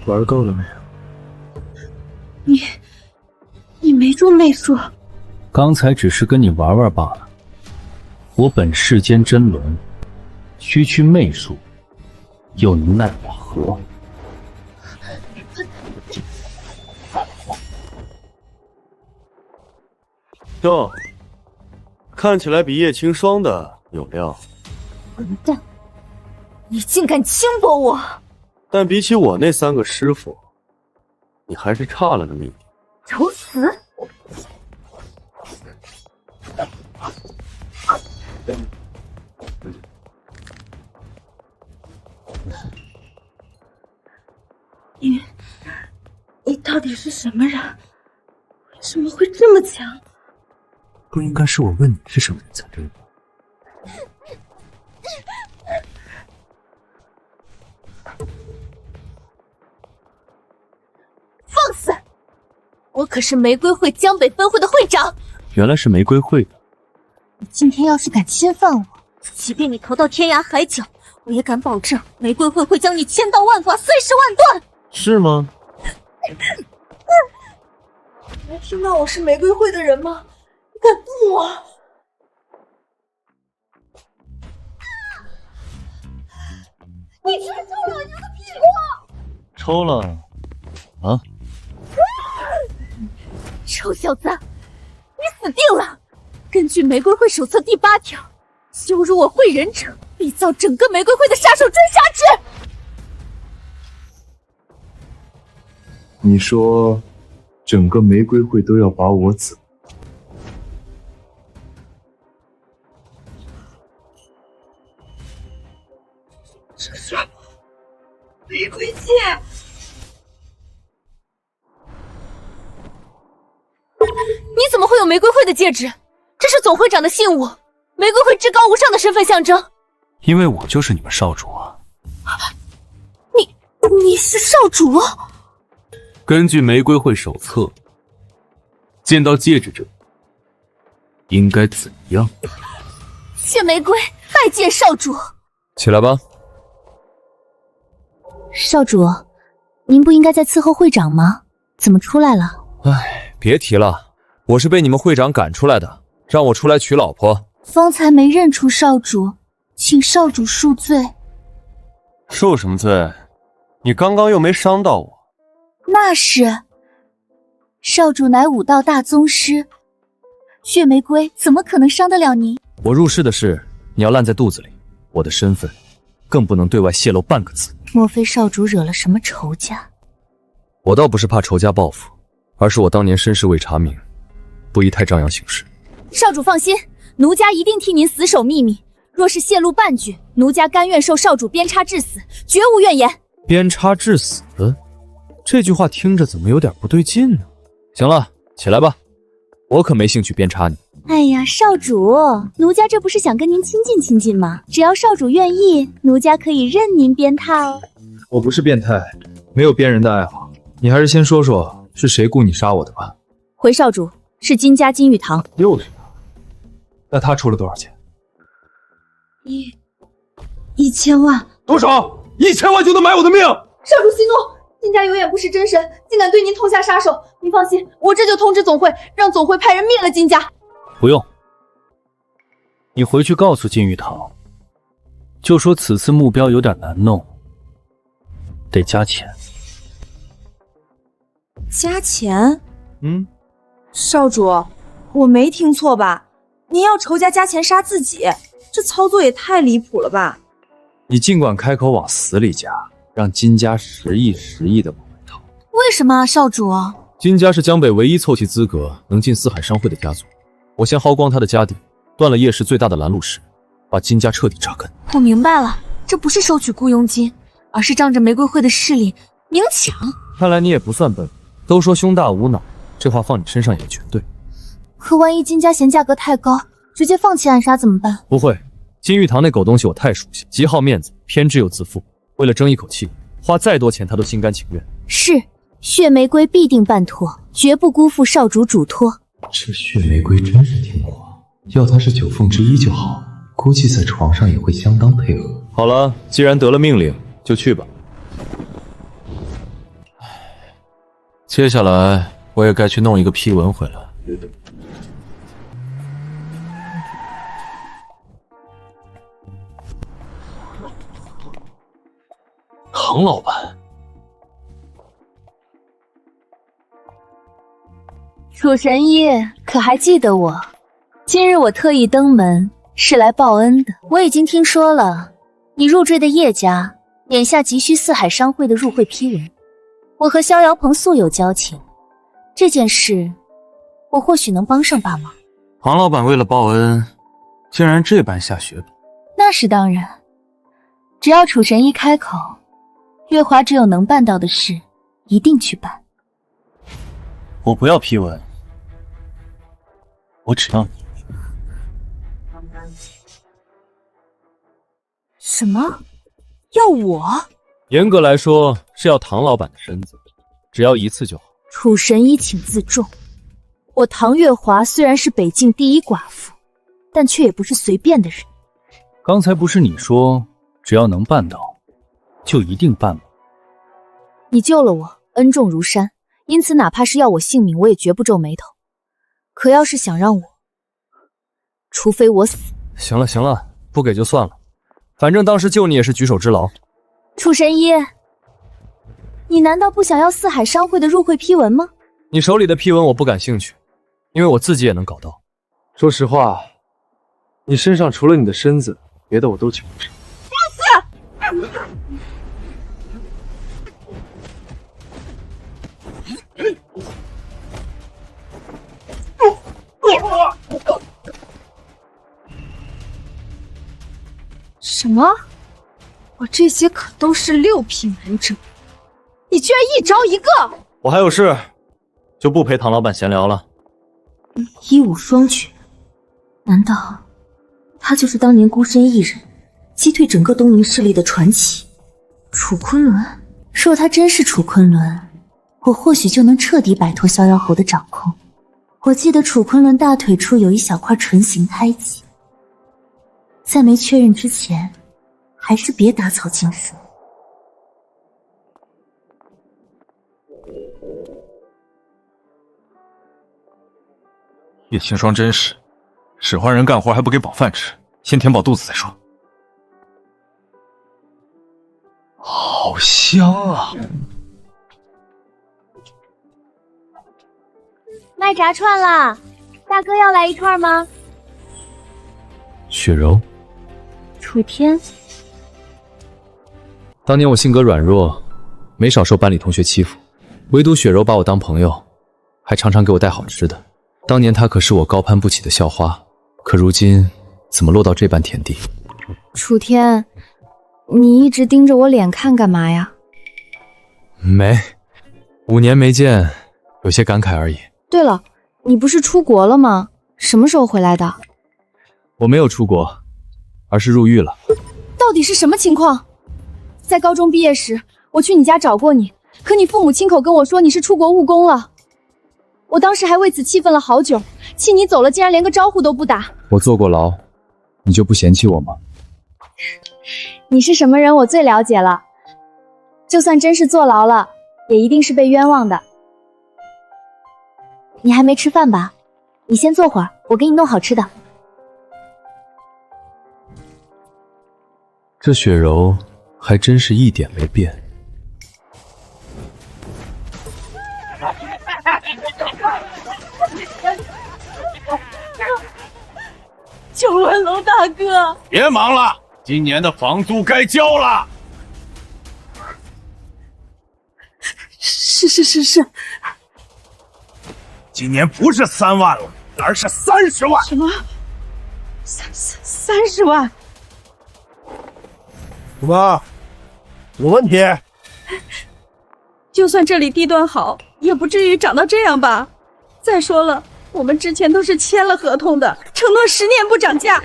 玩够了没有？你没中媚术？刚才只是跟你玩玩罢了。我本世间真轮，区区媚术，又能奈我何？哟，看起来比叶青霜的有料。混蛋，你竟敢轻薄我！但比起我那3个师傅，你还是差了那么一点。找死！你到底是什么人？为什么会这么强？不应该是我问你是什么人才对吧？放肆！我可是玫瑰会江北分会的会长。原来是玫瑰会的。你今天要是敢侵犯我，即便你逃到天涯海角，我也敢保证玫瑰会会将你千刀万剐，碎尸万段。是吗？你没听到我是玫瑰会的人吗？你敢动我？你居然抽老娘的屁股！抽了啊！臭小子，你死定了！根据玫瑰会手册第8条，羞辱我会人者，必遭整个玫瑰会的杀手追杀之。你说，整个玫瑰会都要把我怎？这是玫瑰戒。你怎么会有玫瑰会的戒指？这是总会长的信物，玫瑰会至高无上的身份象征。因为我就是你们少主啊！你是少主？根据玫瑰会手册，见到戒指者应该怎样？谢玫瑰拜见少主。起来吧。少主，您不应该在伺候会长吗？怎么出来了？唉，别提了，我是被你们会长赶出来的，让我出来娶老婆。方才没认出少主，请少主恕罪。受什么罪？你刚刚又没伤到我。那是，少主乃武道大宗师，血玫瑰怎么可能伤得了您？我入世的事，你要烂在肚子里。我的身份，更不能对外泄露半个字。莫非少主惹了什么仇家？我倒不是怕仇家报复，而是我当年身世未查明，不宜太张扬行事。少主放心，奴家一定替您死守秘密。若是泄露半句，奴家甘愿受少主鞭插致死，绝无怨言。鞭插致死？这句话听着怎么有点不对劲呢？行了，起来吧，我可没兴趣鞭插你。哎呀，少主，奴家这不是想跟您亲近亲近吗？只要少主愿意，奴家可以任您鞭挞哦。我不是变态，没有鞭人的爱好。你还是先说说是谁雇你杀我的吧。回少主，是金家金玉堂。又是他？那他出了多少钱？1000万。多少？1000万就能买我的命？少主息怒，金家有眼不识真神，竟敢对您痛下杀手。您放心，我这就通知总会，让总会派人灭了金家。不用，你回去告诉金玉堂，就说此次目标有点难弄，得加钱。加钱？少主，我没听错吧？您要仇家加钱杀自己，这操作也太离谱了吧！你尽管开口往死里加，让金家10亿的往外掏。为什么啊，少主？金家是江北唯一凑齐资格能进四海商会的家族。我先薅光他的家底，断了叶氏最大的拦路石，把金家彻底扎根。我明白了，这不是收取雇佣金，而是仗着玫瑰会的势力明抢。看来你也不算笨，都说胸大无脑，这话放你身上也全对。可万一金家嫌价格太高，直接放弃暗杀怎么办？不会，金玉堂那狗东西我太熟悉，极好面子，偏执又自负，为了争一口气，花再多钱他都心甘情愿。是，血玫瑰必定办妥，绝不辜负少主嘱托。这血玫瑰真是听话，要她是9凤之一就好，估计在床上也会相当配合。好了，既然得了命令，就去吧。接下来我也该去弄一个批文回来。唐老板，楚神医可还记得我？今日我特意登门，是来报恩的。我已经听说了，你入赘的叶家眼下急需四海商会的入会批文。我和逍遥鹏素有交情，这件事我或许能帮上把忙。唐老板为了报恩，竟然这般下血本。那是当然，只要楚神医开口，月华只有能办到的事，一定去办。我不要批文，我只要你。什么？要我？严格来说是要唐老板的身子，只要一次就好。楚神医请自重，我唐月华虽然是北境第一寡妇，但却也不是随便的人。刚才不是你说只要能办到就一定办吗？你救了我，恩重如山，因此哪怕是要我性命，我也绝不皱眉头。可要是想让我，除非我死。行了行了，不给就算了，反正当时救你也是举手之劳。楚神医，你难道不想要四海商会的入会批文吗？你手里的批文我不感兴趣，因为我自己也能搞到。说实话，你身上除了你的身子，别的我都瞧不上。什么？我这些可都是6品武者，你居然一招一个！我还有事，就不陪唐老板闲聊了。一武双绝，难道他就是当年孤身一人击退整个东瀛势力的传奇楚昆仑？若他真是楚昆仑，我或许就能彻底摆脱逍遥侯的掌控。我记得楚昆仑大腿处有一小块唇形胎记，在没确认之前，还是别打草惊蛇。叶清霜真是，使唤人干活还不给饱饭吃，先填饱肚子再说。好香啊！卖炸串啦，大哥要来一串吗？雪柔，楚天，当年我性格软弱，没少受班里同学欺负，唯独雪柔把我当朋友，还常常给我带好吃的。当年她可是我高攀不起的校花，可如今怎么落到这般田地？楚天，你一直盯着我脸看干嘛呀？没，5年没见，有些感慨而已。对了，你不是出国了吗？什么时候回来的？我没有出国，而是入狱了。到底是什么情况？在高中毕业时，我去你家找过你，可你父母亲口跟我说你是出国务工了。我当时还为此气愤了好久，气你走了竟然连个招呼都不打。我坐过牢，你就不嫌弃我吗？你是什么人我最了解了，就算真是坐牢了，也一定是被冤枉的。你还没吃饭吧？你先坐会儿，我给你弄好吃的。这雪柔还真是一点没变。九纹龙大哥，别忙了，今年的房租该交了。是，今年不是3万了，而是30万。什么？30万？什么？有问题？就算这里地段好，也不至于涨到这样吧？再说了，我们之前都是签了合同的，承诺10年不涨价。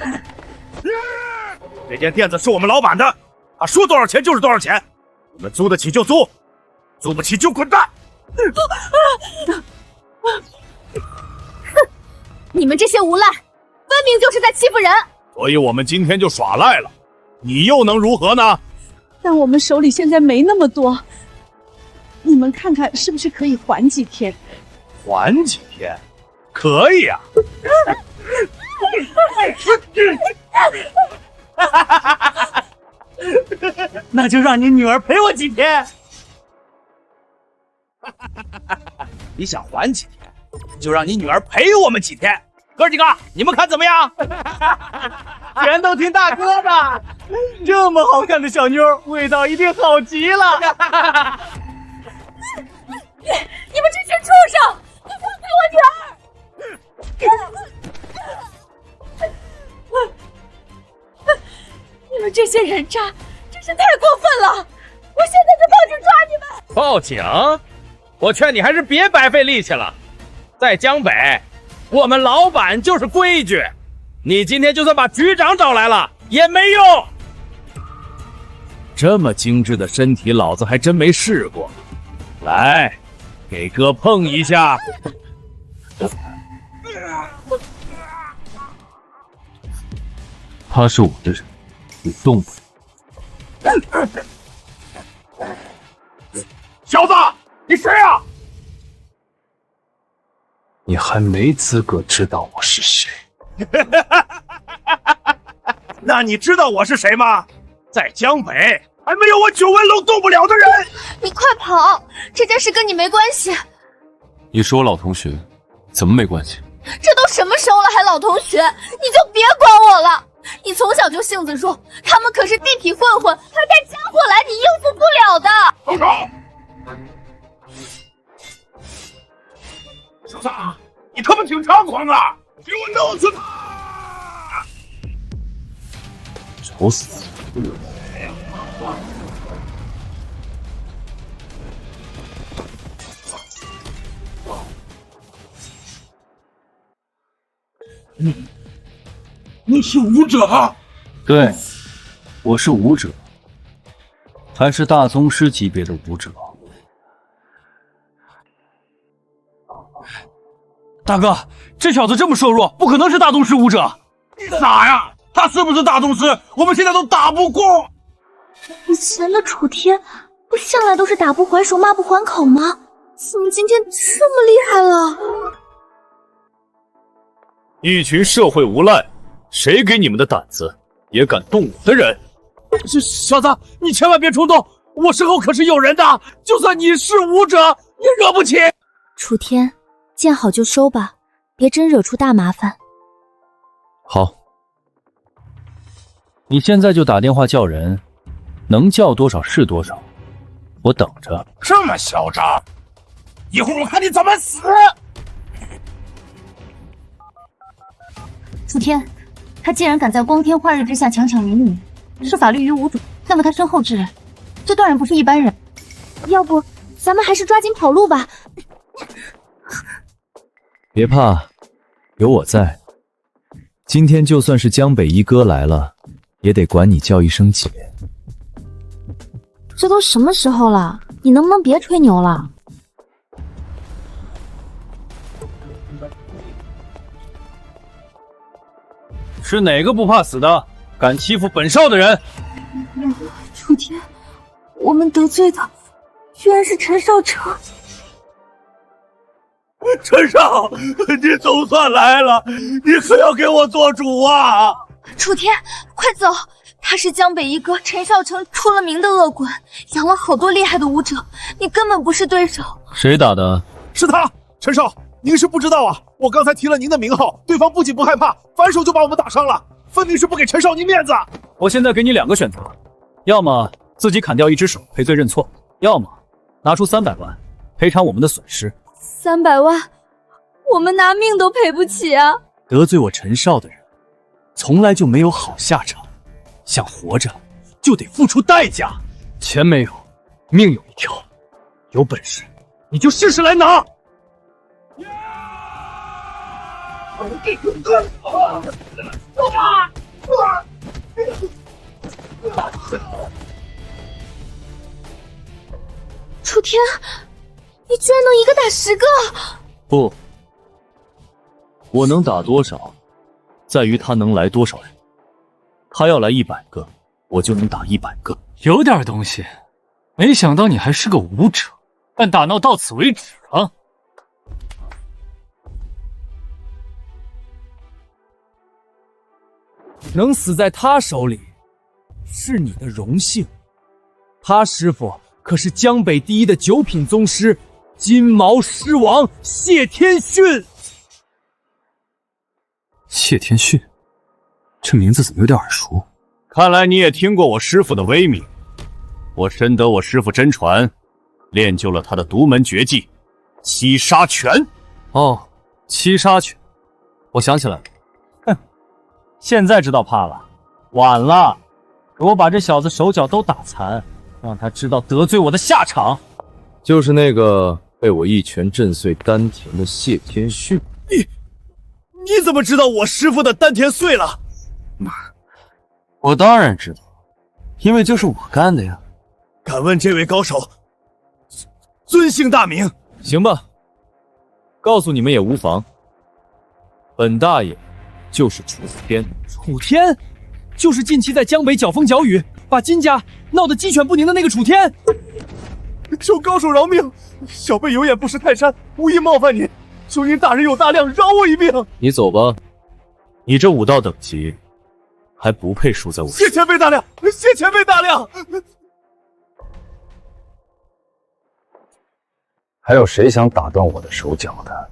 这间店子是我们老板的，他说多少钱就是多少钱，你们租得起就租，租不起就滚蛋！你们这些无赖，分明就是在欺负人。所以我们今天就耍赖了，你又能如何呢？但我们手里现在没那么多，你们看看是不是可以缓几天？缓几天？可以啊。那就让你女儿陪我几天。你想缓几天，就让你女儿陪我们几天。哥几个，你们看怎么样？全都听大哥的。这么好看的小妞，味道一定好极了。你们这群畜生，快放开我女儿！你们这些人渣，真是太过分了！我现在就报警抓你们！报警？我劝你还是别白费力气了。在江北，我们老板就是规矩。你今天就算把局长找来了也没用。这么精致的身体，老子还真没试过。来，给哥碰一下。他是我的人，你动不了。小子，你谁啊？你还没资格知道我是谁。那你知道我是谁吗？在江北还没有我九纹龙动不了的人。你快跑，这件事跟你没关系。你是我老同学，怎么没关系？这都什么时候了还老同学？你就别管我了。你从小就性子弱，他们可是地痞混混，还带家伙来，你应付不了的。住手！小子，你他妈挺猖狂啊！给我弄死他！找死！你是武者？对，我是武者，还是大宗师级别的武者。大哥，这小子这么瘦弱，不可能是大宗师武者。你傻呀？他是不是大宗师？我们现在都打不过。以前的楚天不向来都是打不还手骂不还口吗？怎么今天这么厉害了？一群社会无赖，谁给你们的胆子，也敢动我的人？小子，你千万别冲动，我身后可是有人的，就算你是武者，也惹不起。楚天，见好就收吧，别真惹出大麻烦。好，你现在就打电话叫人，能叫多少是多少，我等着。这么嚣张，一会儿我看你怎么死！楚天，他既然敢在光天化日之下强抢民女，视法律于无主，看到他身后之人，这当然不是一般人。要不，咱们还是抓紧跑路吧。别怕，有我在。今天就算是江北一哥来了，也得管你叫一声姐。这都什么时候了，你能不能别吹牛了？是哪个不怕死的，敢欺负本少的人？楚天，我们得罪的居然是陈少成。陈少，你总算来了，你可要给我做主啊！楚天，快走！他是江北一哥陈少成出了名的恶棍，养了好多厉害的武者，你根本不是对手。谁打的？是他，陈少，您是不知道啊！我刚才提了您的名号，对方不仅不害怕，反手就把我们打伤了，分明是不给陈少您面子。我现在给你2个选择，要么自己砍掉1只手赔罪认错，要么拿出300万赔偿我们的损失。300万，我们拿命都赔不起啊！得罪我陈少的人，从来就没有好下场。想活着，就得付出代价。钱没有，命有一条。有本事，你就试试来拿。楚天，你居然能一个打10个！不，我能打多少，在于他能来多少人。他要来100个，我就能打100个。有点东西，没想到你还是个武者，但打闹到此为止了。能死在他手里，是你的荣幸。他师傅可是江北第一的9品宗师，金毛狮王谢天训。谢天训，这名字怎么有点耳熟？看来你也听过我师傅的威名。我深得我师傅真传，练就了他的独门绝技七杀拳。哦，七杀拳，我想起来了。哼，现在知道怕了，晚了。给我把这小子手脚都打残，让他知道得罪我的下场。就是那个被我一拳震碎丹田的谢天训。你怎么知道我师傅的丹田碎了？我当然知道，因为就是我干的呀。敢问这位高手尊姓大名？行吧，告诉你们也无妨。本大爷就是楚天。楚天，就是近期在江北搅风搅雨，把金家闹得鸡犬不宁的那个楚天。求高手饶命，小辈有眼不识泰山，无意冒犯您，求您大人有大量，饶我一命。你走吧，你这武道等级还不配输在我身上。谢前辈大量，谢前辈大量。还有谁想打断我的手脚的？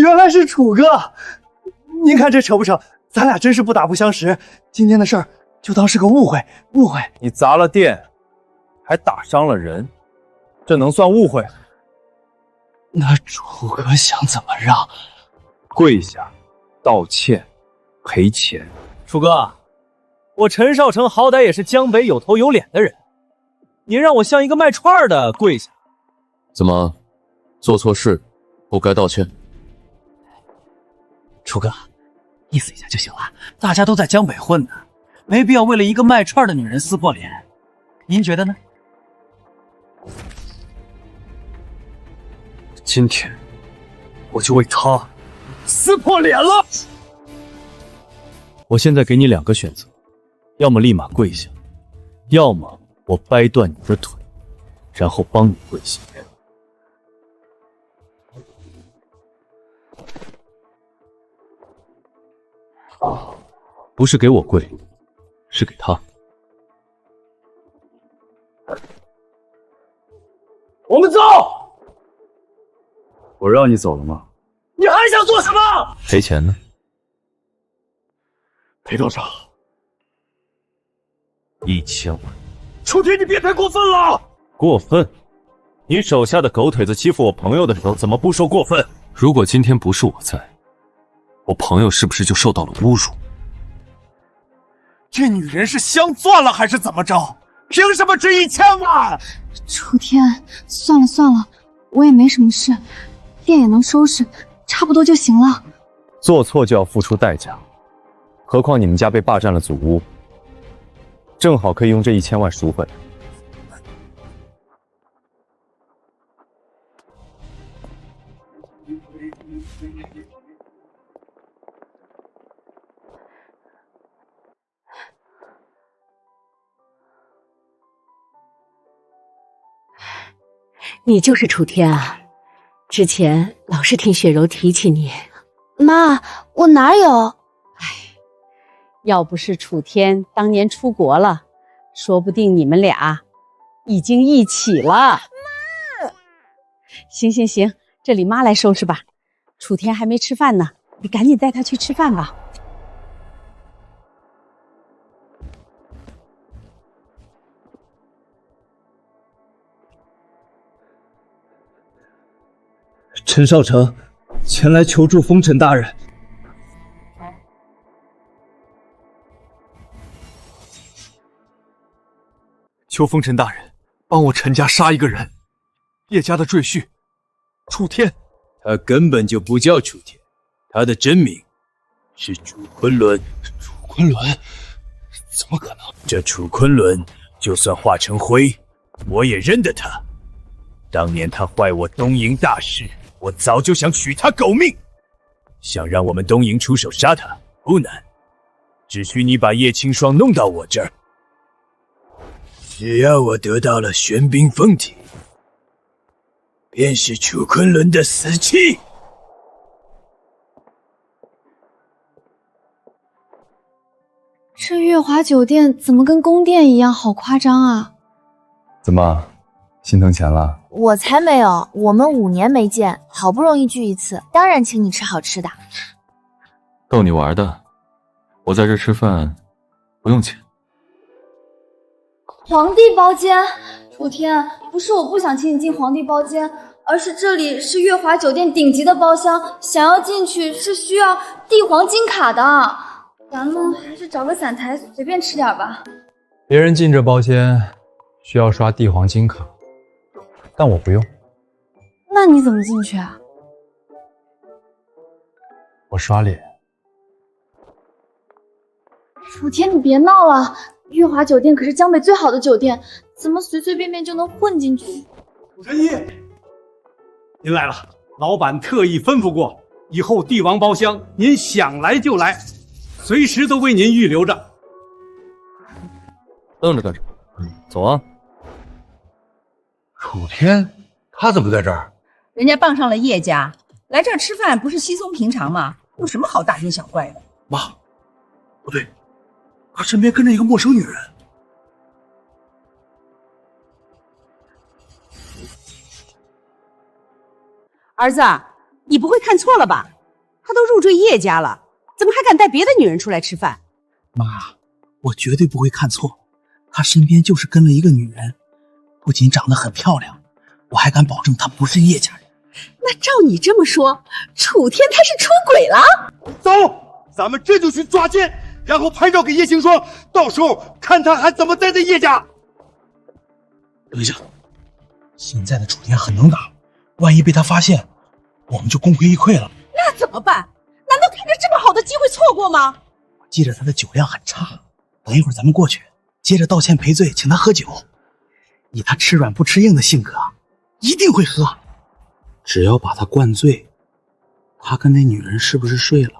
原来是楚哥，您看这扯不扯？咱俩真是不打不相识，今天的事儿就当是个误会。误会？你砸了店，还打伤了人，这能算误会？那楚哥想怎么让？跪下，道歉，赔钱。楚哥，我陈少成好歹也是江北有头有脸的人，你让我像一个卖串的跪下？怎么，做错事不该道歉？楚哥，意思一下就行了，大家都在江北混呢，没必要为了一个卖串的女人撕破脸，您觉得呢？今天我就为她撕破脸了。我现在给你2个选择，要么立马跪下，要么我掰断你的腿，然后帮你跪下。不是给我跪，是给他。我们走。我让你走了吗？你还想做什么？赔钱呢？赔多少？1000万。楚天，你别太过分了！过分？你手下的狗腿子欺负我朋友的时候，怎么不说过分？如果今天不是我在，我朋友是不是就受到了侮辱？这女人是镶钻了还是怎么着？凭什么值1000万？楚天，算了算了，我也没什么事，店也能收拾，差不多就行了。做错就要付出代价，何况你们家被霸占了祖屋，正好可以用这1000万赎回。你就是楚天啊？之前老是听雪柔提起你。妈，我哪有？要不是楚天当年出国了，说不定你们俩已经一起了。妈，行行行，这里妈来收拾吧。楚天还没吃饭呢，你赶紧带他去吃饭吧。陈少成前来求助风尘大人。求风尘大人帮我陈家杀一个人，叶家的赘婿楚天。他根本就不叫楚天，他的真名是楚昆仑。楚昆仑？怎么可能？这楚昆仑就算化成灰，我也认得他。当年他坏我东瀛大事，我早就想取他狗命。想让我们东瀛出手杀他不难，只需你把叶清霜弄到我这儿，只要我得到了玄冰封体，便是楚昆仑的死期。这月华酒店怎么跟宫殿一样，好夸张啊！怎么，心疼钱了？我才没有，我们5年没见，好不容易聚一次，当然请你吃好吃的。逗你玩的，我在这吃饭不用钱。皇帝包间，楚天，不是我不想请你进皇帝包间，而是这里是月华酒店顶级的包厢，想要进去是需要帝皇金卡的。咱们还是找个散台随便吃点吧。别人进这包间需要刷帝皇金卡，但我不用。那你怎么进去啊？我刷脸。楚天，你别闹了，月华酒店可是江北最好的酒店，怎么随随便便就能混进去？楚神医，您来了，老板特意吩咐过，以后帝王包厢您想来就来，随时都为您预留着。愣着干什么？走啊！楚天，他怎么在这儿？人家傍上了叶家，来这儿吃饭不是稀松平常吗？有什么好大惊小怪的？妈，不对，他身边跟着一个陌生女人。儿子，你不会看错了吧？他都入赘叶家了，怎么还敢带别的女人出来吃饭？妈，我绝对不会看错，他身边就是跟了一个女人，不仅长得很漂亮，我还敢保证她不是叶家人。那照你这么说，楚天他是出轨了？走，咱们这就去抓奸，然后拍照给叶青霜，到时候看他还怎么待在叶家。等一下，现在的楚天很能打，万一被他发现，我们就功亏一篑了。那怎么办？难道看着这么好的机会错过吗？我记着他的酒量很差，等一会儿咱们过去，接着道歉赔罪，请他喝酒。以他吃软不吃硬的性格，一定会喝。只要把他灌醉，他跟那女人是不是睡了，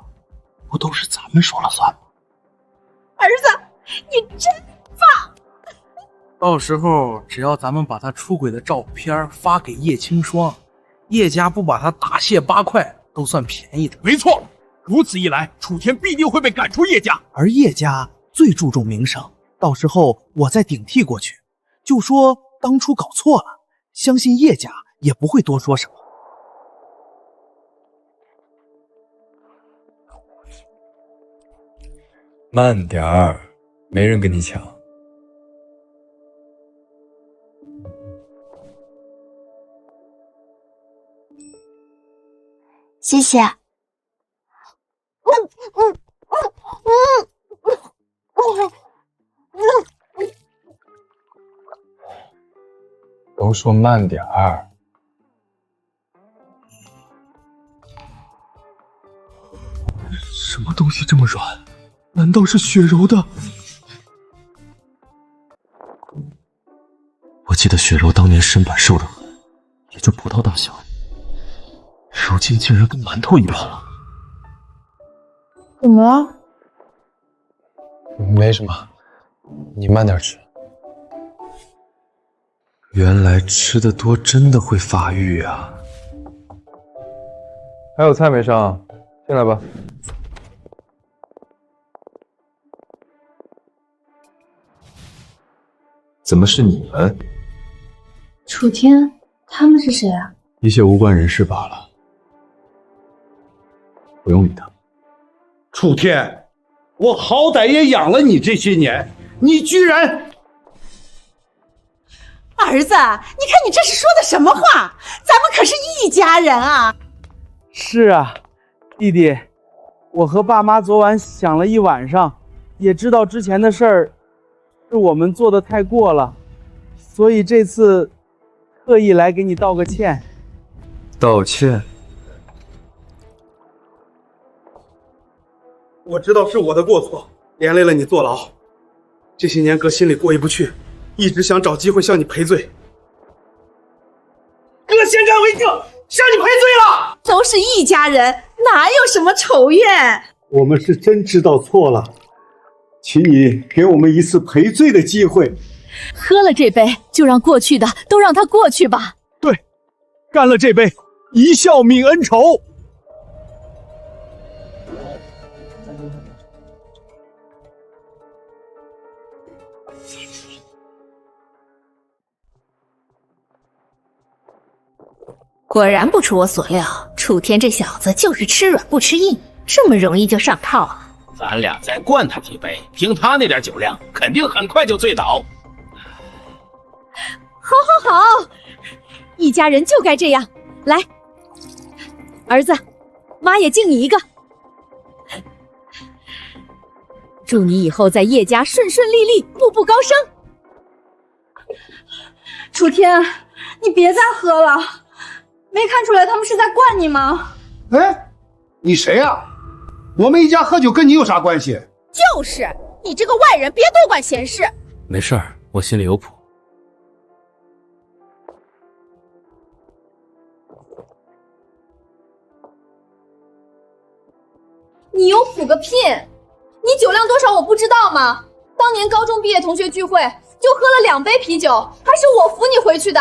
不都是咱们说了算吗？儿子，你真棒！到时候只要咱们把他出轨的照片发给叶青霜，叶家不把他大卸8块都算便宜的。没错，如此一来，楚天必定会被赶出叶家。而叶家最注重名声，到时候我再顶替过去，就说当初搞错了，相信叶家也不会多说什么。慢点儿，没人跟你抢。谢谢。都说慢点儿。什么东西这么软？难道是雪柔的？我记得雪柔当年身板瘦得很，也就葡萄大小，如今竟然跟馒头一般了。怎么了？没什么，你慢点吃。原来吃得多真的会发育啊！还有菜没上，进来吧。怎么是你们？楚天，他们是谁啊？一些无关人士罢了，不用理他。楚天，我好歹也养了你这些年，你居然……儿子，你看你这是说的什么话？咱们可是一家人啊！是啊，弟弟，我和爸妈昨晚想了一晚上，也知道之前的事儿是我们做的太过了，所以这次特意来给你道个歉。道歉？我知道是我的过错，连累了你坐牢。这些年哥心里过意不去，一直想找机会向你赔罪。哥先干为敬，向你赔罪了。都是一家人，哪有什么仇怨？我们是真知道错了，请你给我们一次赔罪的机会。喝了这杯，就让过去的都让它过去吧。对，干了这杯，一笑泯恩仇。果然不出我所料，楚天这小子就是吃软不吃硬，这么容易就上套啊！咱俩再灌他几杯，凭他那点酒量，肯定很快就醉倒。好，好，好，一家人就该这样。来，儿子，妈也敬你一个，祝你以后在叶家顺顺利利，步步高升。楚天，你别再喝了。没看出来他们是在灌你吗？哎，你谁呀？我们一家喝酒跟你有啥关系？就是你这个外人，别多管闲事。没事儿，我心里有谱。你有谱个屁！你酒量多少我不知道吗？当年高中毕业同学聚会就喝了2杯啤酒，还是我扶你回去的。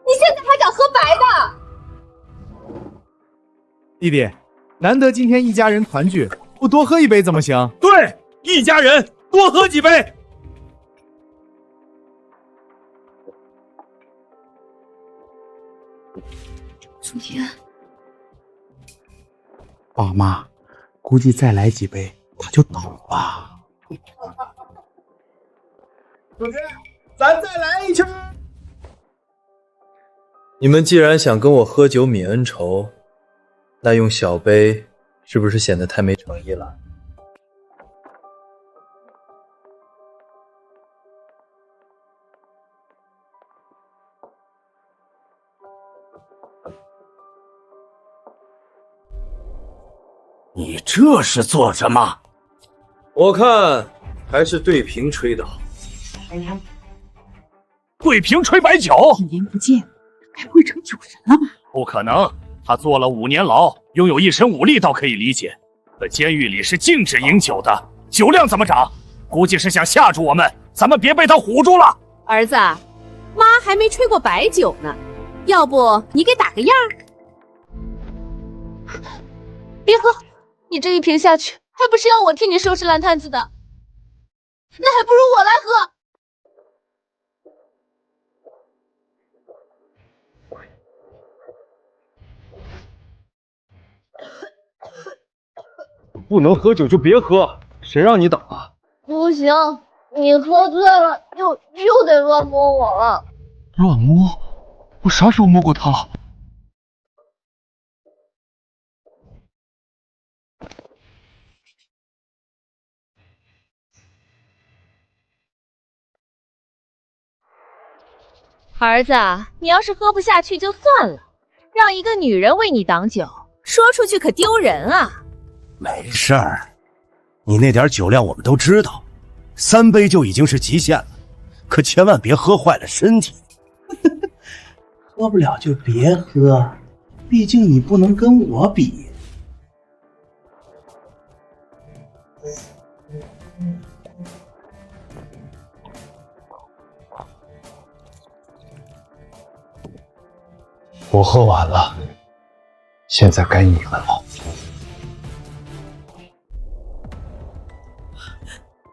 你现在还敢喝白的？弟弟，难得今天一家人团聚，不多喝一杯怎么行？对，一家人多喝几杯。楚天，爸妈，估计再来几杯他就倒了吧。楚天，咱再来一圈。你们既然想跟我喝酒泯恩仇，那用小杯是不是显得太没诚意了？你这是做什么？我看还是对瓶吹的好。对瓶吹白酒，几年不见，该不会成酒神了吧？不可能，他坐了5年牢，拥有一身武力倒可以理解，可监狱里是禁止饮酒的，酒量怎么长？估计是想吓住我们，咱们别被他唬住了。儿子，妈还没吹过白酒呢，要不你给打个样？别喝，你这一瓶下去，还不是要我替你收拾烂摊子的？那还不如我来喝。不能喝酒就别喝，谁让你等啊？不行，你喝醉了又得乱摸我了。乱摸？我啥时候摸过他了？儿子，你要是喝不下去就算了，让一个女人为你挡酒，说出去可丢人啊！没事儿，你那点酒量我们都知道，3杯就已经是极限了，可千万别喝坏了身体。喝不了就别喝，毕竟你不能跟我比。我喝完了，现在该你们了。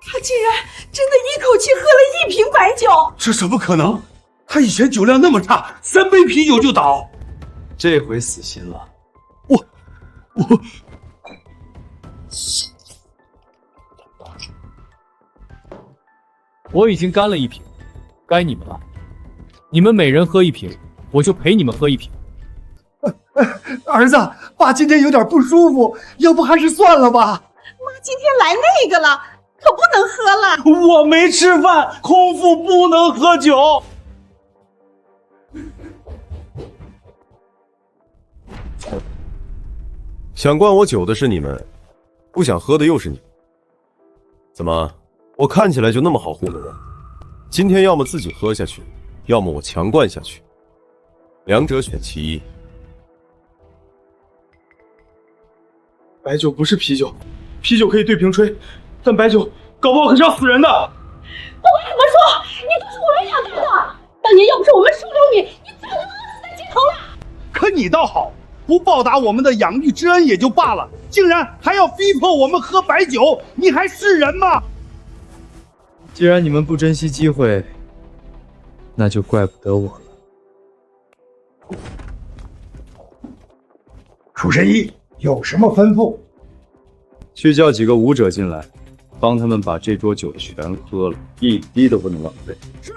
他竟然真的一口气喝了1瓶白酒，这怎么可能？他以前酒量那么差，3杯啤酒就倒。这回死心了。我已经干了1瓶，该你们了。你们每人喝1瓶，我就陪你们喝1瓶。儿子，爸今天有点不舒服，要不还是算了吧。妈今天来那个了，可不能喝了。我没吃饭，空腹不能喝酒。想灌我酒的是你们，不想喝的又是你。怎么，我看起来就那么好糊弄吗？今天要么自己喝下去，要么我强灌下去，两者选其一。白酒不是啤酒，啤酒可以对瓶吹，但白酒搞不好可是要死人的。不管怎么说，你都是我们养大的。当年要不是我们收留你，你早就饿死在街头了。可你倒好，不报答我们的养育之恩也就罢了，竟然还要逼迫我们喝白酒，你还是人吗？既然你们不珍惜机会，那就怪不得我了。楚神医有什么吩咐？去叫几个武者进来，帮他们把这桌酒全喝了，一滴都不能浪费。是。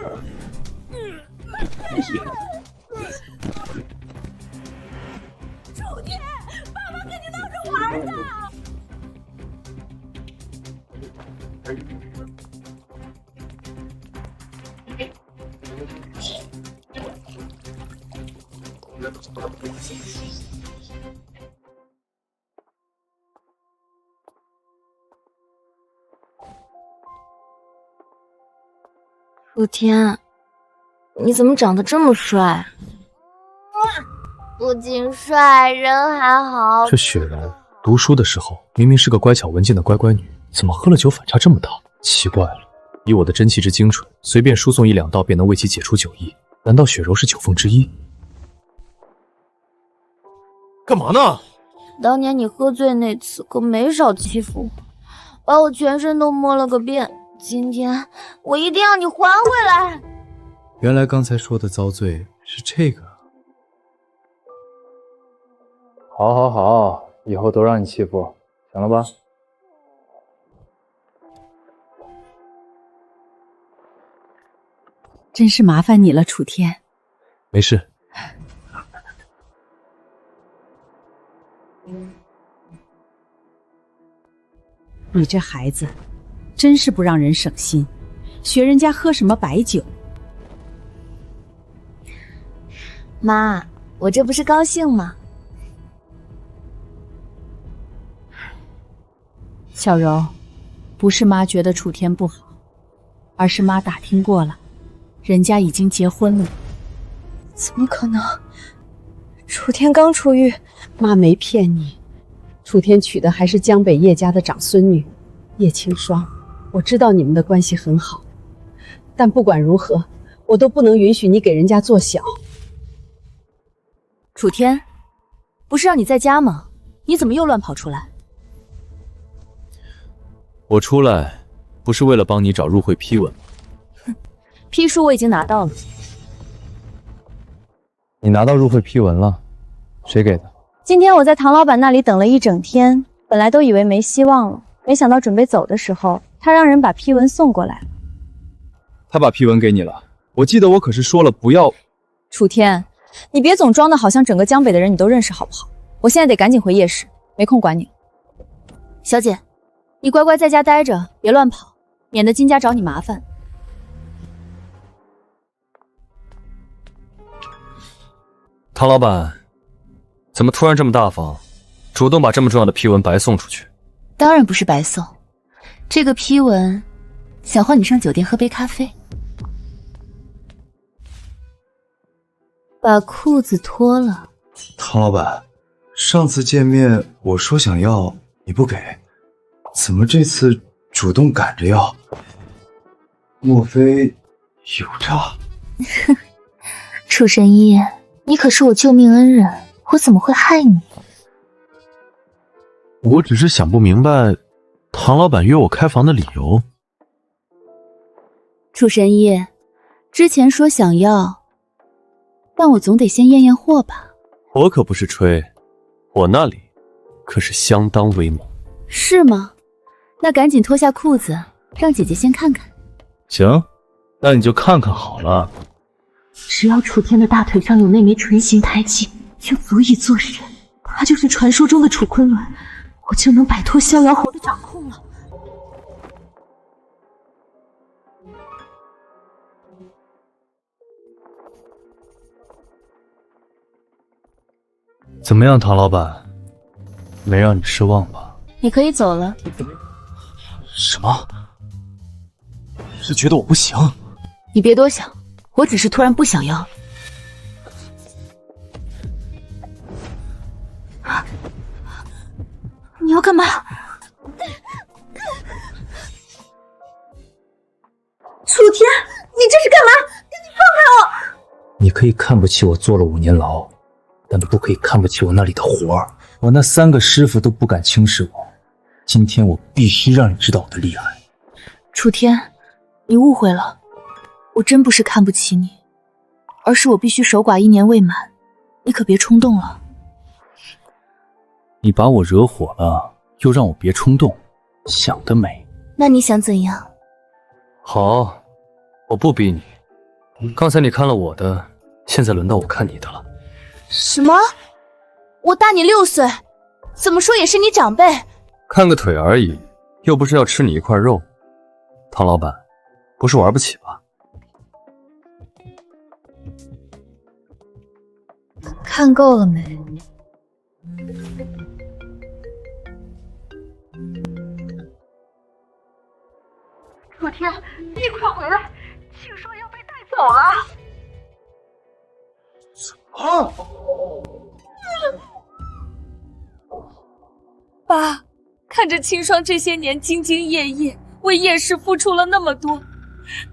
楚天，爸爸跟你闹着玩呢。楚天，你怎么长得这么帅？不仅帅，人还好。这雪柔读书的时候明明是个乖巧文静的乖乖女，怎么喝了酒反差这么大？奇怪了，以我的真气之精纯，随便输送1、2道便能为其解除酒意。难道雪柔是9凤之一？干嘛呢？当年你喝醉那次可没少欺负我，把我全身都摸了个遍。今天我一定要你还回来。原来刚才说的遭罪是这个。好，好，好，以后都让你欺负，行了吧？真是麻烦你了，楚天。没事。你这孩子，真是不让人省心，学人家喝什么白酒。妈，我这不是高兴吗？小柔，不是妈觉得楚天不好，而是妈打听过了，人家已经结婚了。怎么可能？楚天刚出狱，妈没骗你，楚天娶的还是江北叶家的长孙女叶清霜。我知道你们的关系很好，但不管如何，我都不能允许你给人家做小。楚天，不是让你在家吗？你怎么又乱跑出来？我出来不是为了帮你找入会批文吗？批书我已经拿到了。你拿到入会批文了？谁给的？今天我在唐老板那里等了一整天，本来都以为没希望了，没想到准备走的时候，他让人把批文送过来。他把批文给你了？我记得我可是说了不要。楚天，你别总装的好像整个江北的人你都认识好不好？我现在得赶紧回夜市，没空管你。小姐，你乖乖在家待着，别乱跑，免得金家找你麻烦。唐老板，怎么突然这么大方，主动把这么重要的批文白送出去？当然不是白送，这个批文想换你上酒店喝杯咖啡。把裤子脱了。唐老板，上次见面我说想要，你不给，怎么这次主动赶着要？莫非有诈？楚神医，你可是我救命恩人，我怎么会害你？我只是想不明白，唐老板约我开房的理由。楚神医，之前说想要，但我总得先验验货吧。我可不是吹，我那里可是相当威猛。是吗？那赶紧脱下裤子，让姐姐先看看。行，那你就看看好了。只要楚天的大腿上有那枚唇形胎记，就足以做神。他就是传说中的楚昆仑，我就能摆脱逍遥侯的掌控了。怎么样，唐老板？没让你失望吧？你可以走了。什么？是觉得我不行？你别多想，我只是突然不想要。你要干嘛？楚天，你这是干嘛？赶紧放开我！你可以看不起我坐了5年牢，但不可以看不起我那里的活儿。我那3个师傅都不敢轻视我，今天我必须让你知道我的厉害。楚天，你误会了，我真不是看不起你，而是我必须守寡1年未满，你可别冲动了。你把我惹火了，又让我别冲动，想得美。那你想怎样？好，我不逼你。刚才你看了我的，现在轮到我看你的了。什么？我大你6岁，怎么说也是你长辈。看个腿而已，又不是要吃你一块肉。唐老板，不是玩不起吧？看够了没？楚天，你快回来，庆霜要被带走了。啊！爸，看着庆霜这些年兢兢业业，为叶氏付出了那么多，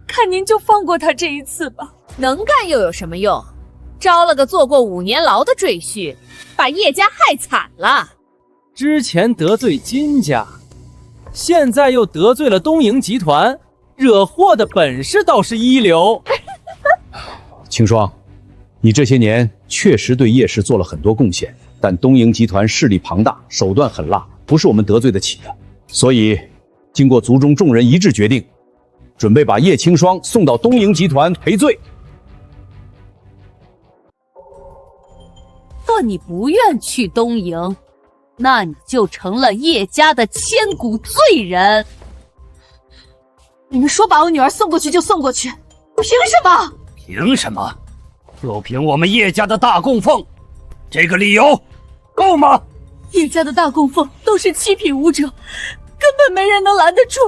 看您就放过他这一次吧。能干又有什么用？招了个坐过5年牢的赘婿，把叶家害惨了。之前得罪金家，现在又得罪了东营集团，惹祸的本事倒是一流。青霜，你这些年确实对叶氏做了很多贡献，但东营集团势力庞大，手段狠辣，不是我们得罪得起的。所以，经过族中众人一致决定，准备把叶青霜送到东营集团赔罪。若你不愿去东营，那你就成了叶家的千古罪人。你们说把我女儿送过去就送过去，凭什么？凭什么？就凭我们叶家的大供奉，这个理由够吗？叶家的大供奉都是7品武者，根本没人能拦得住，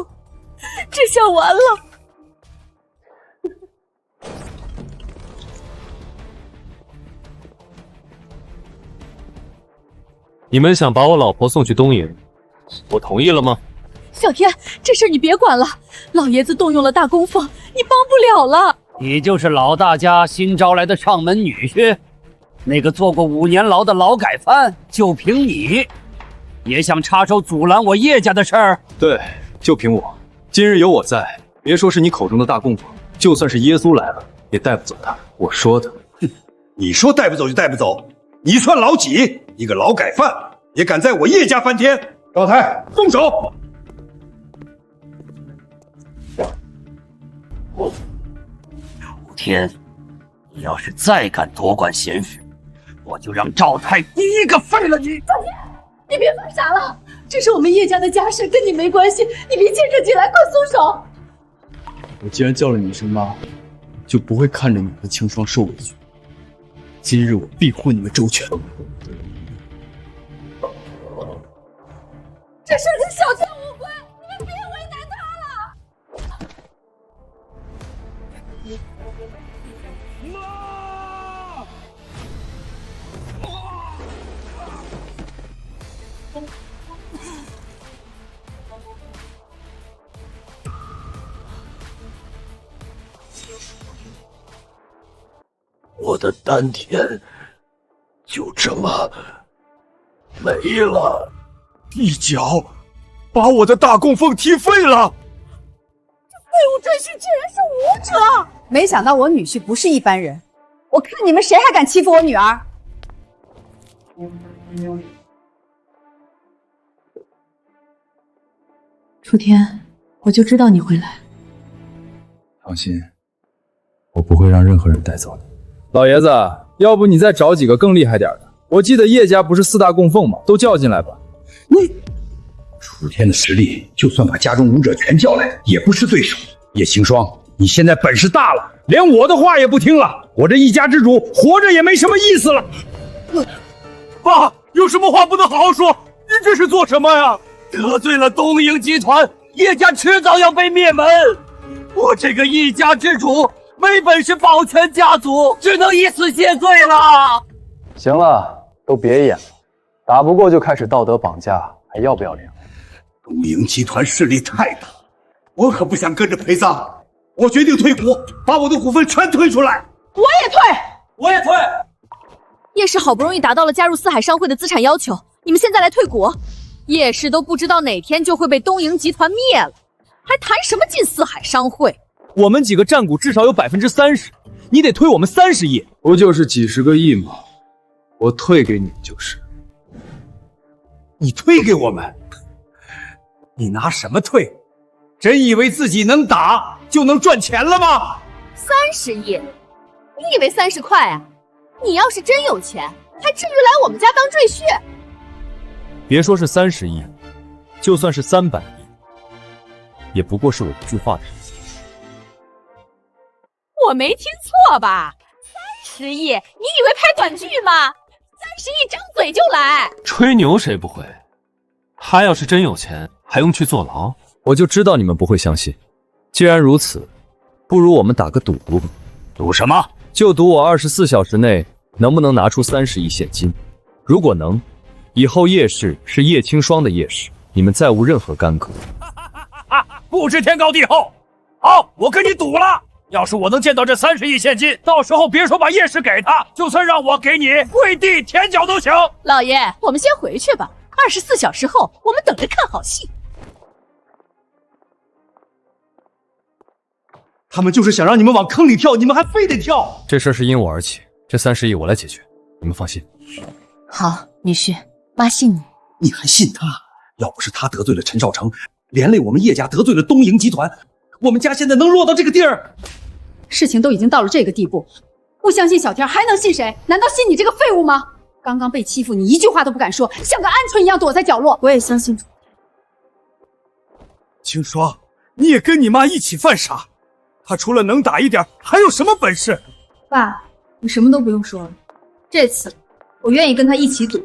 这下完了。你们想把我老婆送去东营，我同意了吗？小天，这事你别管了，老爷子动用了大供奉，你帮不了了。你就是老大家新招来的上门女婿，那个坐过5年牢的劳改犯，就凭你，也想插手阻拦我叶家的事儿？对，就凭我。今日有我在，别说是你口中的大供奉，就算是耶稣来了，也带不走他。我说的。你说带不走就带不走，你算老几？一个劳改犯也敢在我叶家翻天？赵太，动手！楚天，你要是再敢多管闲事，我就让赵太第一个废了你！赵天，你别犯傻了，这是我们叶家的家事，跟你没关系，你别牵扯进来，快松手！我既然叫了你一声妈，就不会看着你和青霜受委屈。今日我必护你们周全。这事跟小天无关，你们别为难他了。我的丹田就这么没了，一脚把我的大供奉踢废了。这废物赘婿竟然是武者！没想到我女婿不是一般人，我看你们谁还敢欺负我女儿！楚天，我就知道你会来。放心，我不会让任何人带走你。老爷子，要不你再找几个更厉害点的？我记得叶家不是4大供奉吗？都叫进来吧。楚天的实力，就算把家中武者全叫来，也不是对手。叶青霜，你现在本事大了，连我的话也不听了，我这一家之主活着也没什么意思了。爸，有什么话不能好好说？你这是做什么呀？得罪了东营集团，叶家迟早要被灭门。我这个一家之主没本事保全家族，只能以死谢罪了。行了，都别演了，打不过就开始道德绑架，还要不要脸？东营集团势力太大，我可不想跟着陪葬。我决定退股，把我的股份全退出来。我也退，我也退。叶氏好不容易达到了加入四海商会的资产要求，你们现在来退股，叶氏都不知道哪天就会被东营集团灭了，还谈什么进四海商会？我们几个占股至少有30%，你得退我们30亿，不就是几十个亿吗？我退给你就是。你退给我们？你拿什么退？真以为自己能打就能赚钱了吗？30亿？你以为30块啊？你要是真有钱，还至于来我们家当赘婿？别说是30亿，就算是300亿，也不过是我一句话的事情。我没听错吧？30亿？你以为拍短剧吗？30亿张嘴就来，吹牛谁不会？他要是真有钱，还用去坐牢？我就知道你们不会相信。既然如此，不如我们打个赌吧。赌什么？就赌我24小时内能不能拿出30亿现金。如果能，以后叶氏是叶青霜的叶氏，你们再无任何干戈。不知天高地厚。好，我跟你赌了。要是我能见到这30亿现金，到时候别说把叶氏给他，就算让我给你跪地舔脚都行。老爷，我们先回去吧，24小时后我们等着看好戏。他们就是想让你们往坑里跳，你们还非得跳。这事是因我而起，这30亿我来解决，你们放心。好，女婿，妈信你。你还信他？要不是他得罪了陈少成，连累我们叶家得罪了东营集团，我们家现在能落到这个地儿？事情都已经到了这个地步，不相信小天还能信谁？难道信你这个废物吗？刚刚被欺负，你一句话都不敢说，像个鹌鹑一样躲在角落。我也相信楚天。青霜，你也跟你妈一起犯傻。他除了能打一点，还有什么本事？爸，你什么都不用说了，这次我愿意跟他一起赌。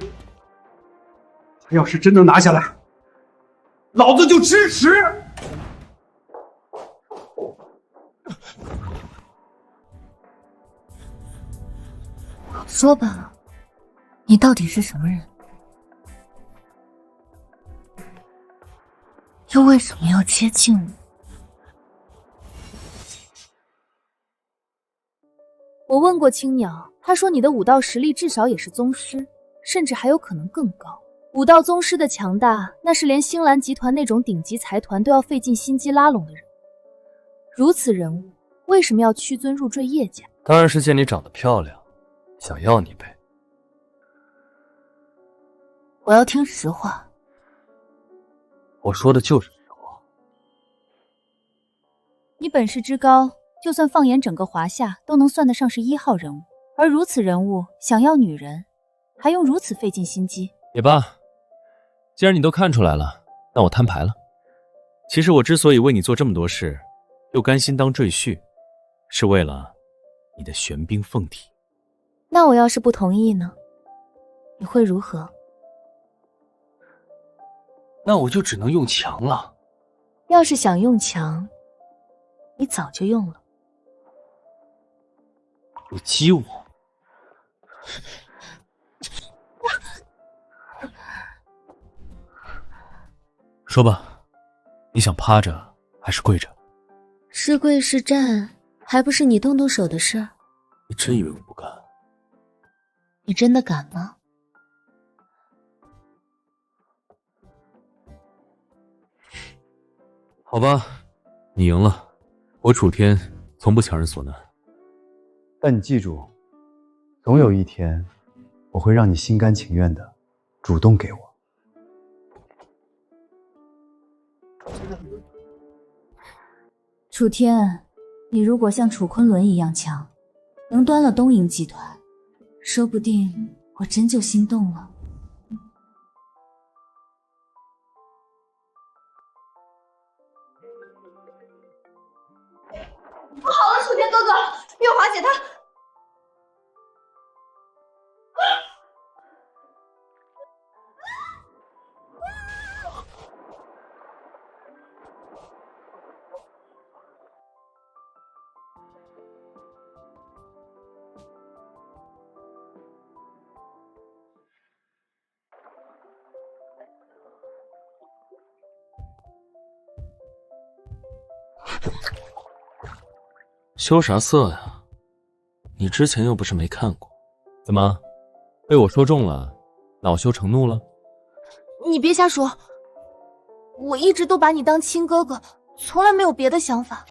他要是真能拿下来，老子就支持。说吧，你到底是什么人？又为什么要接近我？我问过青鸟，他说你的武道实力至少也是宗师，甚至还有可能更高。武道宗师的强大，那是连星兰集团那种顶级财团都要费尽心机拉拢的人。如此人物，为什么要屈尊入赘叶家？当然是见你长得漂亮，想要你呗。我要听实话。我说的就是实话。你本事之高，就算放眼整个华夏，都能算得上是1号人物。而如此人物，想要女人，还用如此费尽心机？也罢，既然你都看出来了，那我摊牌了。其实我之所以为你做这么多事，又甘心当赘婿，是为了你的玄冰凤体。那我要是不同意呢？你会如何？那我就只能用强了。要是想用强，你早就用了。你激我？说吧，你想趴着还是跪着？是跪是站，还不是你动动手的事儿。你真以为我不敢？你真的敢吗？好吧，你赢了。我楚天从不强人所难。但你记住，总有一天，我会让你心甘情愿的主动给我。楚天，你如果像楚昆仑一样强，能端了东瀛集团，说不定我真就心动了。不好了，楚天哥哥，月华姐她……羞啥色呀？你之前又不是没看过。怎么，被我说中了，恼羞成怒了？你别瞎说，我一直都把你当亲哥哥，从来没有别的想法。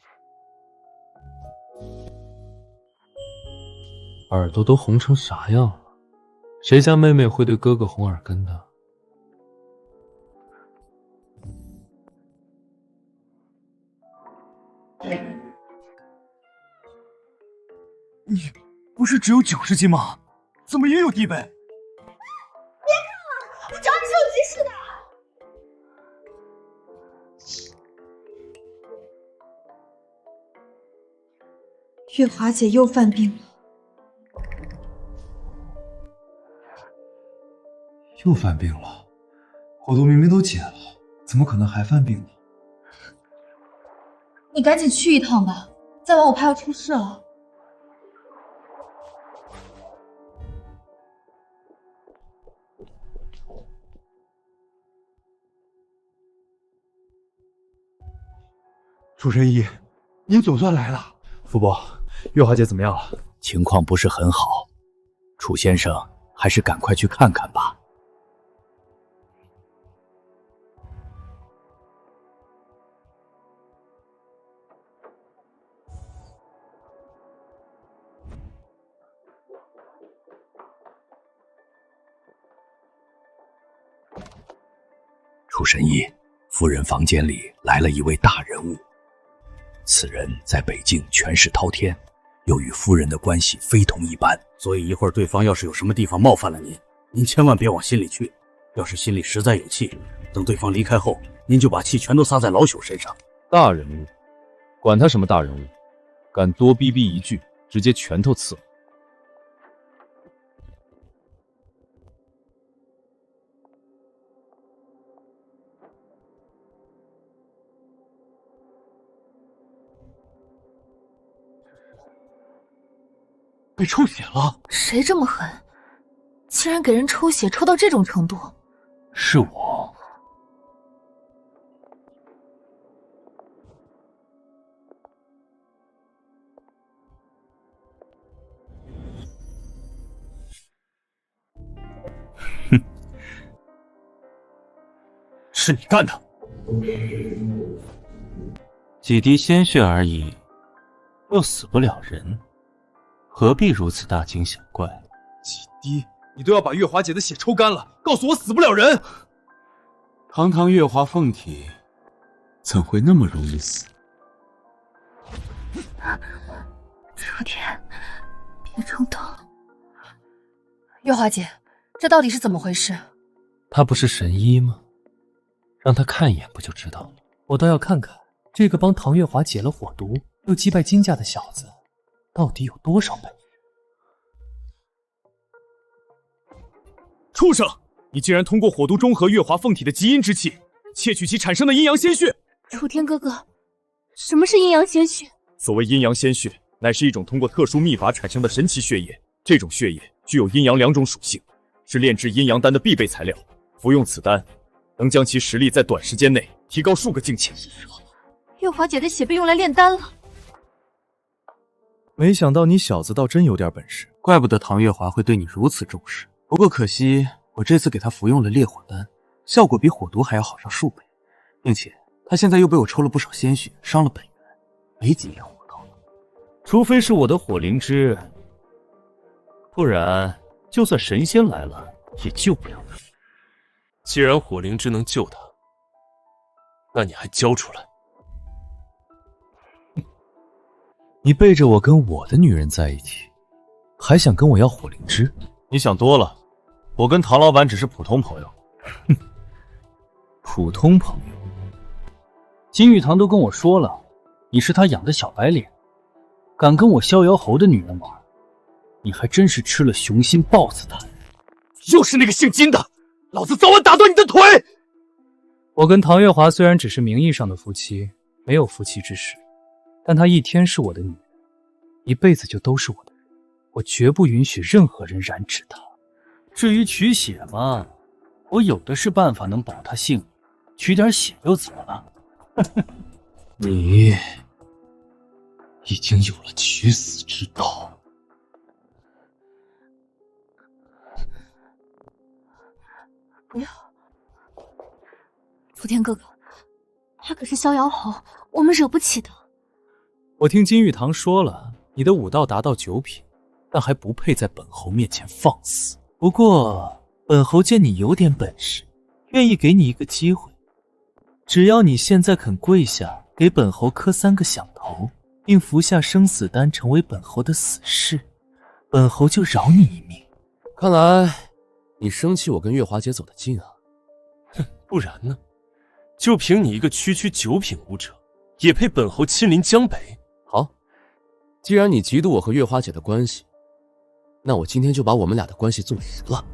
耳朵都红成啥样了？谁家妹妹会对哥哥红耳根的？你不是只有90斤吗？怎么也有地位？别看了，我找你是有急事的。月华姐又犯病了。又犯病了？火毒明明都解了，怎么可能还犯病呢？你赶紧去一趟吧，再晚我怕要出事了。楚神医，您总算来了。傅伯，月华姐怎么样了？情况不是很好，楚先生还是赶快去看看吧。楚神医，夫人房间里来了一位大人物。此人在北境权势滔天，又与夫人的关系非同一般，所以一会儿对方要是有什么地方冒犯了您，您千万别往心里去。要是心里实在有气，等对方离开后，您就把气全都撒在老朽身上。大人物，管他什么大人物，敢多逼逼一句，直接拳头刺了。被抽血了。谁这么狠，竟然给人抽血抽到这种程度？是我。哼，是你干的。几滴鲜血而已，又死不了人，何必如此大惊小怪？几滴，你都要把月华姐的血抽干了，告诉我死不了人！堂堂月华凤体，怎会那么容易死？楚天，别冲动。月华姐，这到底是怎么回事？他不是神医吗？让他看一眼不就知道了？我倒要看看这个帮唐月华解了火毒又击败金家的小子到底有多少本事。畜生！你竟然通过火毒中和月华凤体的极阴之气，窃取其产生的阴阳鲜血！楚天哥哥，什么是阴阳鲜血？所谓阴阳鲜血，乃是一种通过特殊秘法产生的神奇血液。这种血液具有阴阳两种属性，是炼制阴阳丹的必备材料。服用此丹，能将其实力在短时间内提高数个境界。月华姐的血被用来炼丹了。没想到你小子倒真有点本事，怪不得唐月华会对你如此重视。不过可惜，我这次给他服用了烈火丹，效果比火毒还要好上数倍，并且他现在又被我抽了不少鲜血，伤了本源，没几年活头了。除非是我的火灵芝，不然就算神仙来了也救不了他。既然火灵芝能救他，那你还交出来？你背着我跟我的女人在一起，还想跟我要火灵芝？你想多了，我跟唐老板只是普通朋友。哼，普通朋友？金玉堂都跟我说了，你是他养的小白脸，敢跟我逍遥侯的女人玩，你还真是吃了雄心豹子胆。又是那个姓金的，老子早晚打断你的腿！我跟唐月华虽然只是名义上的夫妻，没有夫妻之实，但她一天是我的女人，一辈子就都是我的人，我绝不允许任何人染指她。至于取血嘛，我有的是办法能保她性命，取点血又怎么了？你已经有了取死之道。不要，楚天哥哥，他可是逍遥侯，我们惹不起的。我听金玉堂说了，你的武道达到9品，但还不配在本侯面前放肆。不过本侯见你有点本事，愿意给你一个机会，只要你现在肯跪下给本侯磕3个响头，并服下生死丹成为本侯的死士，本侯就饶你一命。看来你生气我跟月华姐走得近啊。哼，不然呢？就凭你一个区9品武者，也配本侯亲临江北？好，既然你嫉妒我和月花姐的关系，那我今天就把我们俩的关系做实了。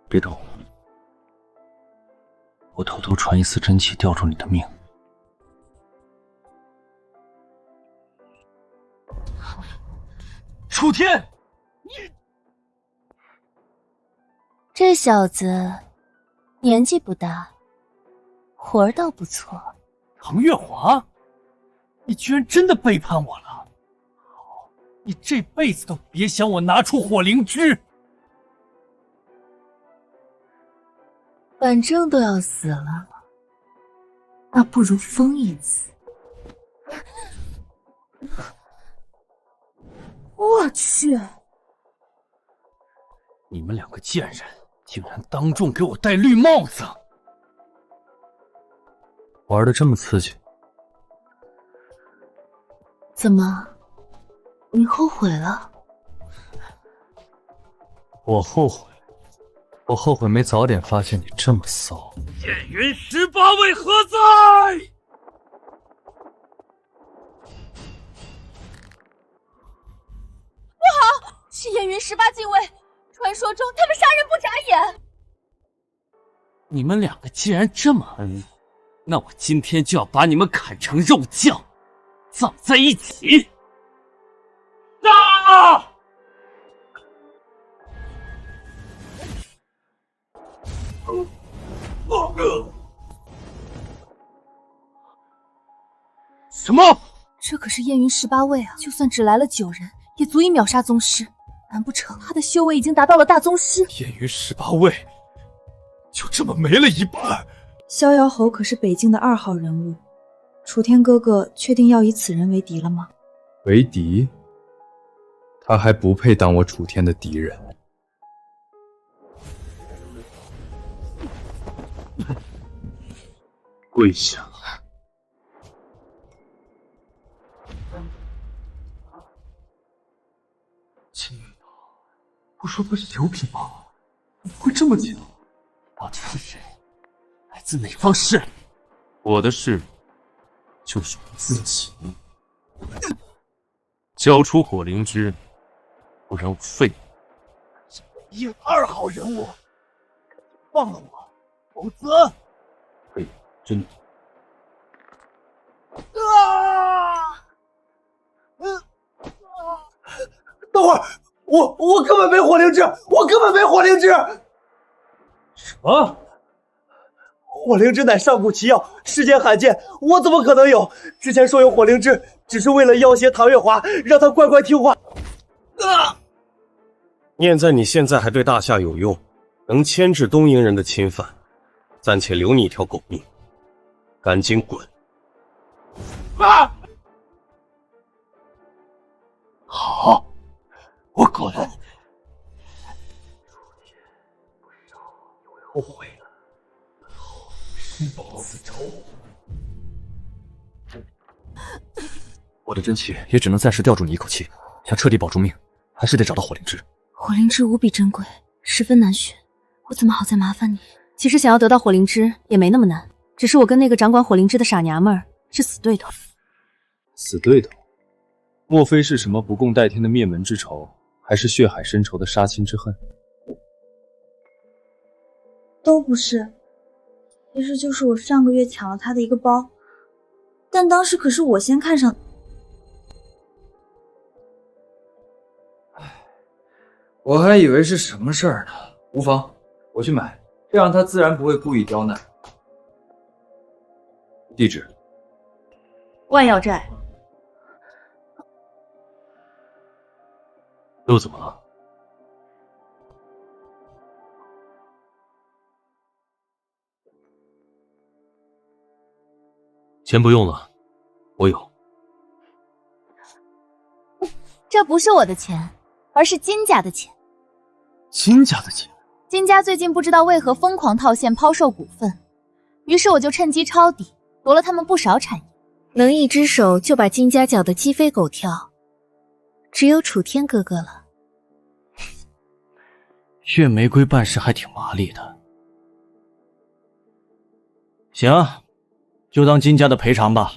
别动，我偷偷传一丝真气吊住你的命。楚天，这小子年纪不大，活儿倒不错。唐月华，你居然真的背叛我了！好，你这辈子都别想我拿出火灵芝。反正都要死了，那不如疯一次。我去！你们2个贱人，竟然当众给我戴绿帽子！玩得这么刺激？怎么，你后悔了？我后悔。我后悔没早点发现你这么骚。燕云18位何在？不好，是燕云18禁卫。传说中他们杀人不眨眼。你们两个既然这么恩，那我今天就要把你们砍成肉酱，葬在一起。啊！什么？这可是燕云18位啊！就算只来了9人，也足以秒杀宗师。难不成他的修为已经达到了大宗师？燕云18位，就这么没了一半。逍遥侯可是北境的2号人物，楚天哥哥确定要以此人为敌了吗？为敌？他还不配当我楚天的敌人。跪下！青云，不说他是9品吗？怎么会这么强？到底是谁？来自哪方势？我的事就是我自己。交出火灵芝，不然我废你。2号人物，放了我，否则……嘿，真的。等会儿，我根本没火灵芝，我根本没火灵芝。什么？火灵芝乃上古奇药，世间罕见，我怎么可能有？之前说有火灵芝，只是为了要挟唐月华，让他乖乖听话。念在你现在还对大夏有用，能牵制东瀛人的侵犯，暂且留你一条狗命，赶紧滚！啊！好，我滚。后悔了，施报此仇。我的真气也只能暂时吊住你一口气，想彻底保住命，还是得找到火灵芝。火灵芝无比珍贵，十分难寻，我怎么好再麻烦你？其实想要得到火灵芝也没那么难，只是我跟那个掌管火灵芝的傻娘们儿是死对头。死对头？莫非是什么不共戴天的灭门之仇，还是血海深仇的杀亲之恨？都不是，其实就是我上个月抢了他的一个包，但当时可是我先看上。我还以为是什么事儿呢。无妨，我去买，这样他自然不会故意刁难。地址：万药寨。又怎么了？钱不用了，我有。这不是我的钱，而是金家的钱。金家的钱？金家最近不知道为何疯狂套现抛售股份，于是我就趁机抄底，夺了他们不少产业。能一只手就把金家搅得鸡飞狗跳，只有楚天哥哥了。月玫瑰办事还挺麻利的。行，就当金家的赔偿吧。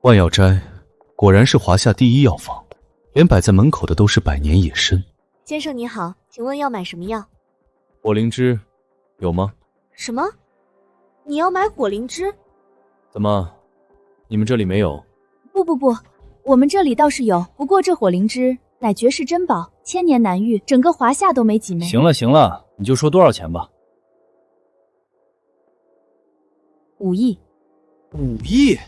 万药斋果然是华夏第一药房，连摆在门口的都是百年野参。先生你好，请问要买什么药？火灵芝有吗？什么？你要买火灵芝？怎么，你们这里没有？不，我们这里倒是有，不过这火灵芝乃绝世珍宝，千年难遇，整个华夏都没几枚。行了，你就说多少钱吧。5亿。5亿？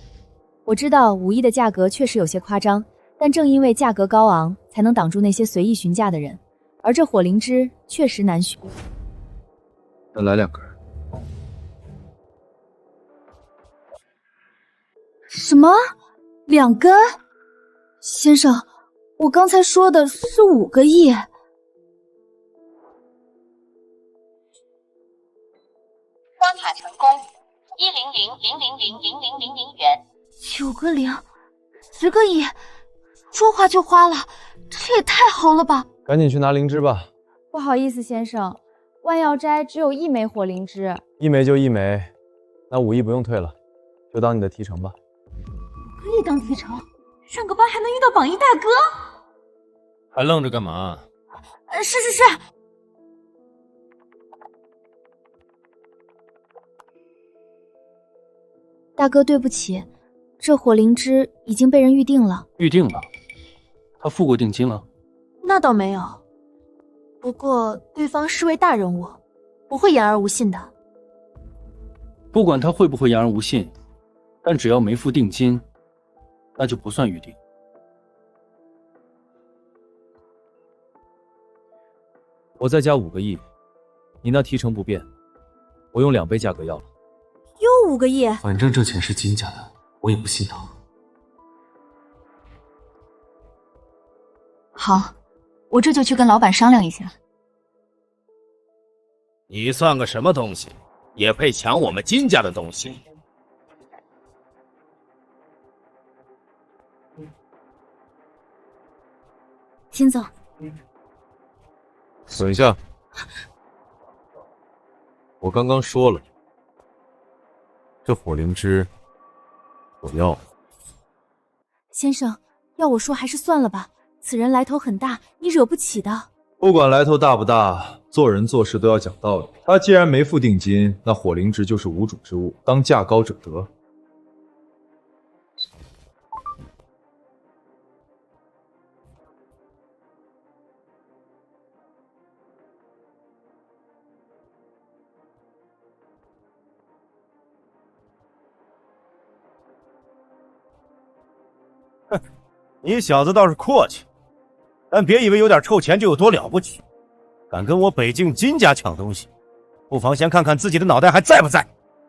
我知道5亿的价格确实有些夸张，但正因为价格高昂，才能挡住那些随意询价的人。而这火灵芝确实难寻。再来2根。什么？2根？先生，我刚才说的是5个亿。关卡成功，1000000000000元。 9个0，10个亿，说花就花了，这也太好了吧！赶紧去拿灵芝吧。不好意思，先生，万药斋只有1枚火灵芝。1枚就1枚，那5亿不用退了，就当你的提成吧。可以当提成，上个班还能遇到榜一大哥。还愣着干嘛？是。大哥，对不起，这火灵芝已经被人预定了。预定了？他付过定金了？那倒没有，不过对方是位大人物，不会言而无信的。不管他会不会言而无信，但只要没付定金，那就不算预定。我再加5个亿，你那提成不变，我用2倍价格要了。又5个亿？反正这钱是金家的，我也不心疼。好，我这就去跟老板商量一下。你算个什么东西，也配抢我们金家的东西？秦总，等一下，我刚刚说了，这火灵芝我要。先生，要我说还是算了吧，此人来头很大，你惹不起的。不管来头大不大，做人做事都要讲道理。他既然没付定金，那火灵芝就是无主之物，当价高者得。你小子倒是阔气，但别以为有点臭钱就有多了不起。敢跟我北境金家抢东西，不妨先看看自己的脑袋还在不在。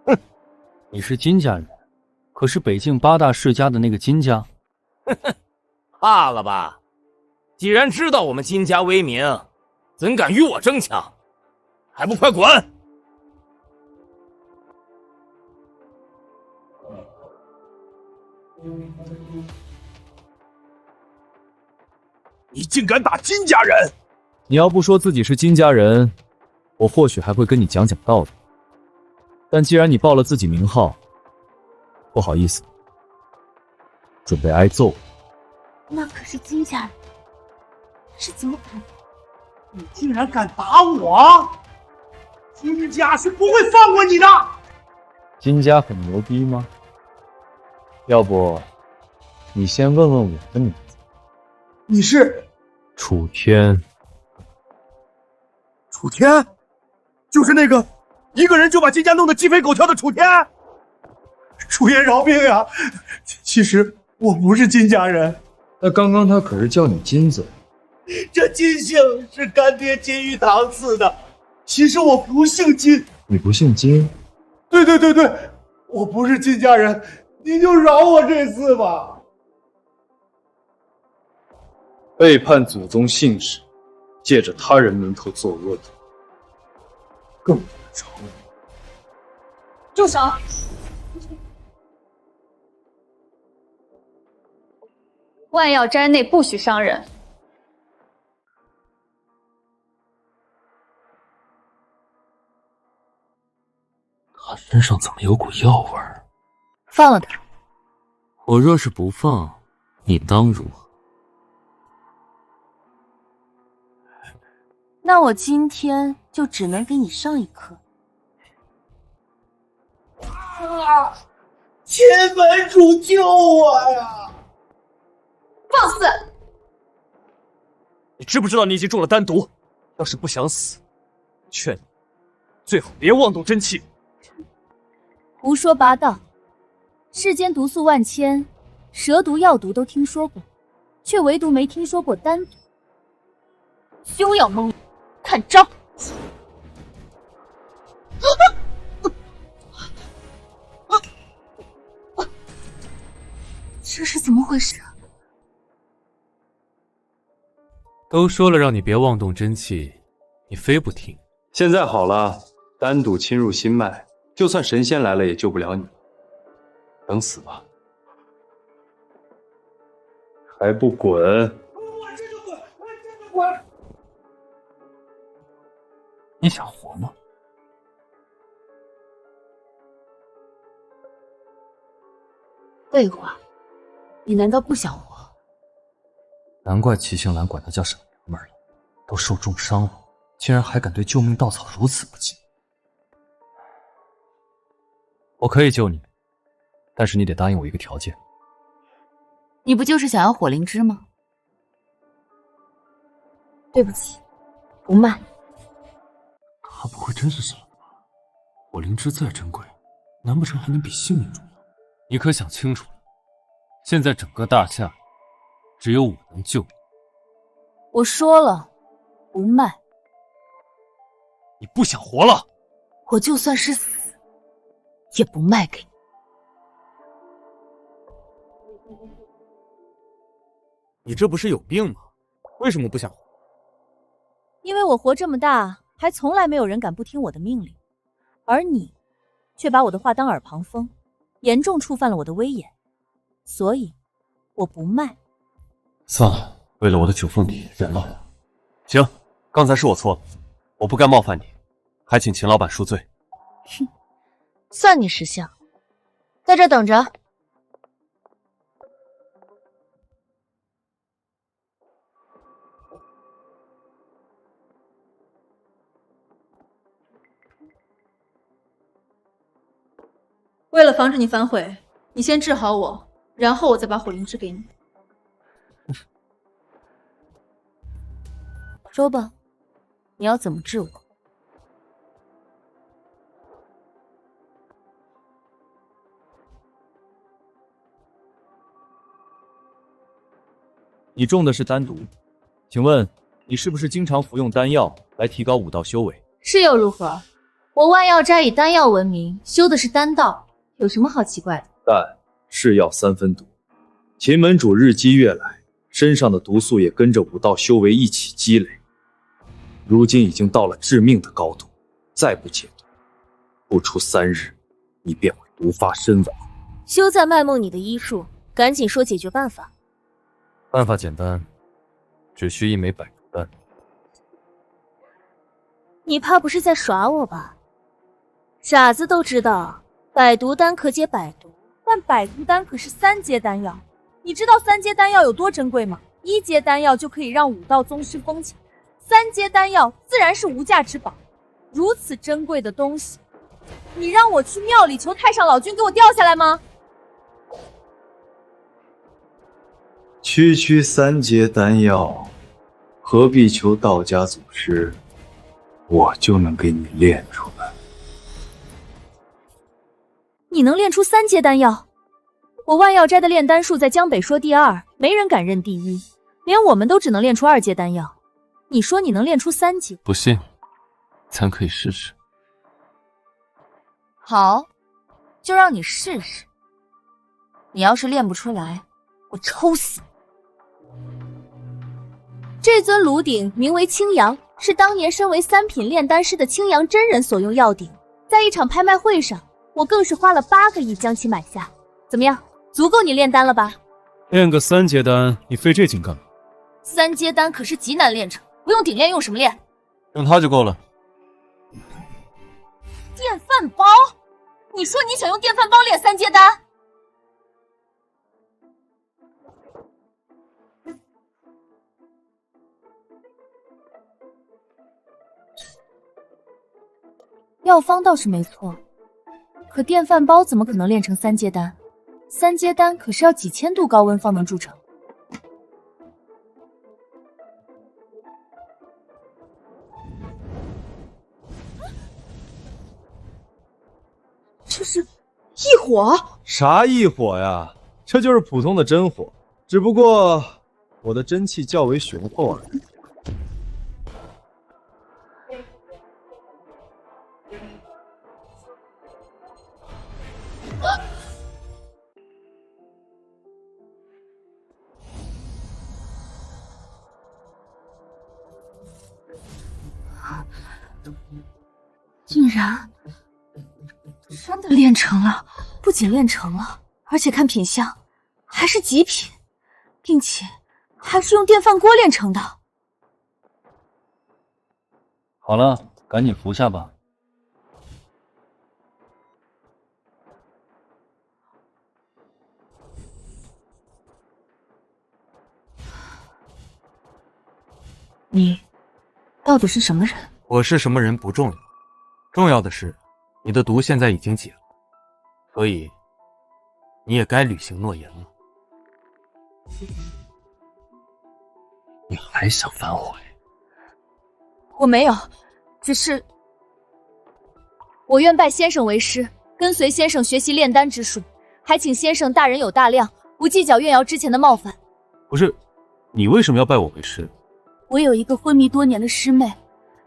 哼！你是金家人，可是北境8大世家的那个金家。怕了吧？既然知道我们金家威名，怎敢与我争抢？还不快滚！你竟敢打金家人！你要不说自己是金家人，我或许还会跟你讲讲道理。但既然你报了自己名号，不好意思，准备挨揍。那可是金家人，是怎么可能？你竟然敢打我！金家是不会放过你的！金家很牛逼吗？要不，你先问问我的名字。你是楚天。楚天，就是那个一个人就把金家弄得鸡飞狗跳的楚天。楚爷饶命呀！其实我不是金家人。那刚刚他可是叫你金子。这金姓是干爹金玉堂赐的，其实我不姓金。你不姓金？对，我不是金家人，你就饶我这次吧。背叛祖宗姓氏，借着他人名头作恶的，更不能饶你。住手！万药斋内不许伤人。他身上怎么有股药味儿？放了他。我若是不放，你当如何？那我今天就只能给你上一课。啊！秦门主救我呀！放肆！你知不知道你已经中了丹毒？要是不想死，劝你最好别妄动真气。胡说八道！世间毒素万千，蛇毒、药毒都听说过，却唯独没听说过丹毒。休要蒙，看招！这是怎么回事？都说了让你别妄动真气，你非不听。现在好了，丹毒侵入心脉，就算神仙来了也救不了你。等死吧。还不滚！你想活吗？废话，你难道不想活？难怪齐星兰管他叫什么娘们儿了，都受重伤了，竟然还敢对救命稻草如此不敬。我可以救你，但是你得答应我一个条件。你不就是想要火灵芝吗？对不起，不卖。他不会真是傻了吧？火灵芝再珍贵，难不成还能比性命重要？你可想清楚了，现在整个大夏只有我能救你。我说了，不卖。你不想活了？我就算是死，也不卖给你。你这不是有病吗？为什么不想活？因为我活这么大，还从来没有人敢不听我的命令，而你却把我的话当耳旁风，严重触犯了我的威严，所以我不卖。算了，为了我的九凤梨，忍了。行，刚才是我错了，我不该冒犯你，还请秦老板恕罪。哼，算你识相，在这等着。为了防止你反悔，你先治好我，然后我再把火灵芝给你。说吧，你要怎么治我？你中的是丹毒，请问你是不是经常服用丹药来提高武道修为？是又如何？我万药斋以丹药闻名，修的是丹道，有什么好奇怪的？但是药三分毒，秦门主日积月来，身上的毒素也跟着武道修为一起积累，如今已经到了致命的高度，再不解毒，不出3日，你便会毒发身亡。休再卖弄你的医术，赶紧说解决办法。办法简单，只需1枚百毒丹。你怕不是在耍我吧？傻子都知道，百毒丹可解百毒，但百毒丹可是3阶丹药。你知道3阶丹药有多珍贵吗？1阶丹药就可以让武道宗师疯抢，3阶丹药自然是无价之宝。如此珍贵的东西，你让我去庙里求太上老君给我掉下来吗？区区3阶丹药，何必求道家祖师？我就能给你炼出来。你能炼出3阶丹药？我万药斋的炼丹术在江北说第2，没人敢认第1，连我们都只能炼出2阶丹药。你说你能炼出3阶？不信，咱可以试试。好，就让你试试。你要是炼不出来，我抽死你。这尊炉鼎名为青阳，是当年身为3品炼丹师的青阳真人所用药鼎，在一场拍卖会上，我更是花了8个亿将其买下。怎么样，足够你炼丹了吧？炼个3阶丹，你费这劲干嘛？3阶丹可是极难炼成，不用鼎炼用什么炼？用它就够了。电饭煲？你说你想用电饭煲炼3阶丹？药方倒是没错，可电饭煲怎么可能炼成3阶丹？3阶丹可是要几千度高温方能铸成。这是异火？啥异火呀？这就是普通的真火，只不过我的真气较为雄厚而已。竟然真的炼成了，不仅炼成了，而且看品相还是极品。并且还是用电饭锅炼成的。好了，赶紧服下吧。你到底是什么人？我是什么人不重要，重要的是你的毒现在已经解了，所以你也该履行诺言了。你还想反悔？我没有，只是我愿拜先生为师，跟随先生学习炼丹之术，还请先生大人有大量，不计较月瑶之前的冒犯。不是，你为什么要拜我为师？我有一个昏迷多年的师妹，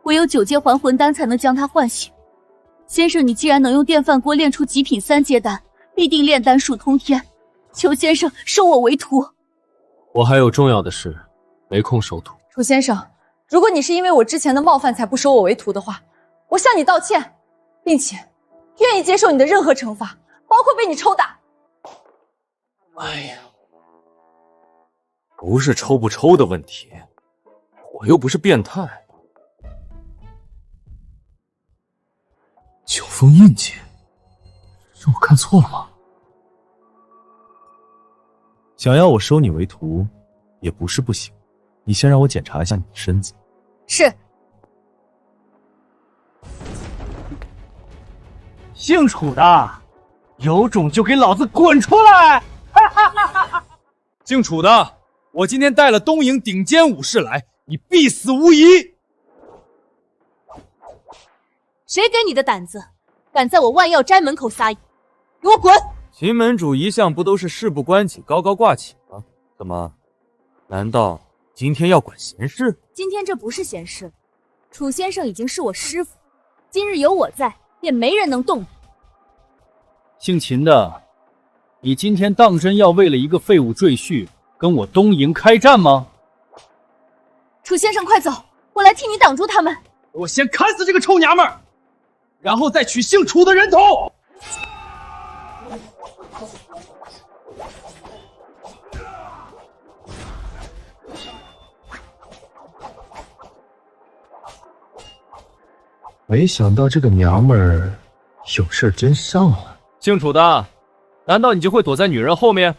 唯有9阶还魂丹才能将她唤醒。先生，你既然能用电饭锅炼出极品3阶丹，必定炼丹术通天，求先生收我为徒。我还有重要的事，没空收徒。楚先生，如果你是因为我之前的冒犯才不收我为徒的话，我向你道歉，并且愿意接受你的任何惩罚，包括被你抽打。哎呀，不是抽不抽的问题，我又不是变态。九封印记，是我看错了吗？想要我收你为徒，也不是不行。你先让我检查一下你的身子。是。姓楚的，有种就给老子滚出来！姓楚的，我今天带了东瀛顶尖武士来，你必死无疑。谁给你的胆子，敢在我万药斋门口撒野？给我滚！秦门主一向不都是事不关己高高挂起吗？怎么，难道今天要管闲事？今天这不是闲事，楚先生已经是我师傅，今日有我在，便没人能动你。姓秦的，你今天当真要为了一个废物赘婿跟我东瀛开战吗？楚先生快走，我来替你挡住他们。我先砍死这个臭娘们儿，然后再取姓楚的人头。没想到这个娘们儿有事真上了。姓楚的，难道你就会躲在女人后面？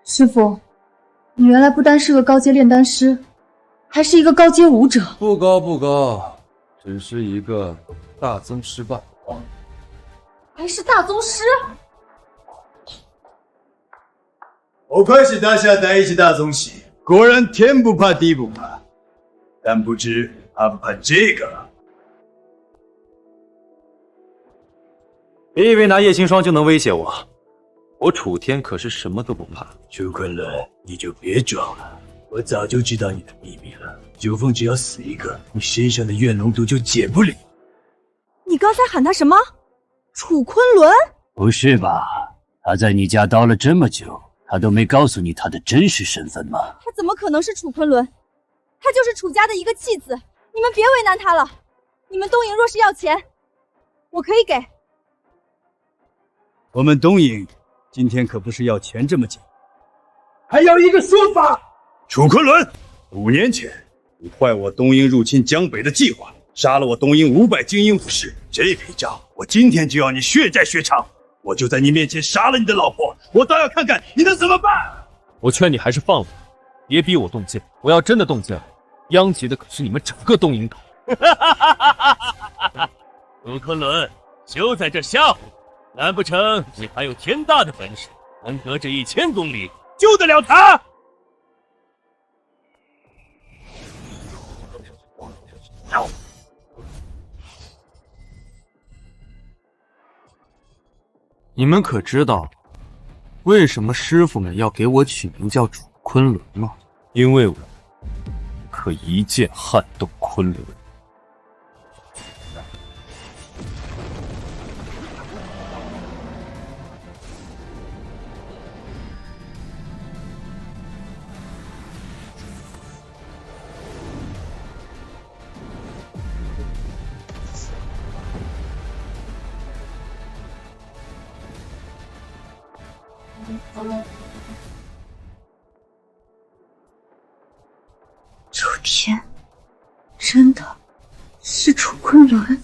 师傅，你原来不单是个高阶炼丹师，还是一个高阶武者。不高不高，只是一个大宗师罢了。还是大宗师？不愧是大侠带一起大宗师，果然天不怕地不怕，但不知怕不怕这个。别以为拿叶青霜就能威胁我，我楚天可是什么都不怕。楚昆仑，你就别装了，我早就知道你的秘密了。九凤只要死一个，你身上的怨龙毒就解不了。你刚才喊他什么？楚昆仑？不是吧？他在你家刀了这么久，他都没告诉你他的真实身份吗？他怎么可能是楚昆仑？他就是楚家的一个弃子，你们别为难他了。你们东瀛若是要钱，我可以给。我们东瀛今天可不是要钱这么简单，还要一个说法。楚昆仑，5年前你坏我东瀛入侵江北的计划，杀了我东瀛500精英武士，这笔账我今天就要你血债血偿。我就在你面前杀了你的老婆，我倒要看看你能怎么办。我劝你还是放了我，别逼我动剑。我要真的动剑，殃及的可是你们整个东瀛岛。楚昆仑，休在这吓唬我，难不成你还有天大的本事，能隔着1000公里救得了他？你们可知道为什么师傅们要给我取名叫楚昆仑吗？因为我可一剑撼动昆仑。楚天，真的是楚昆仑。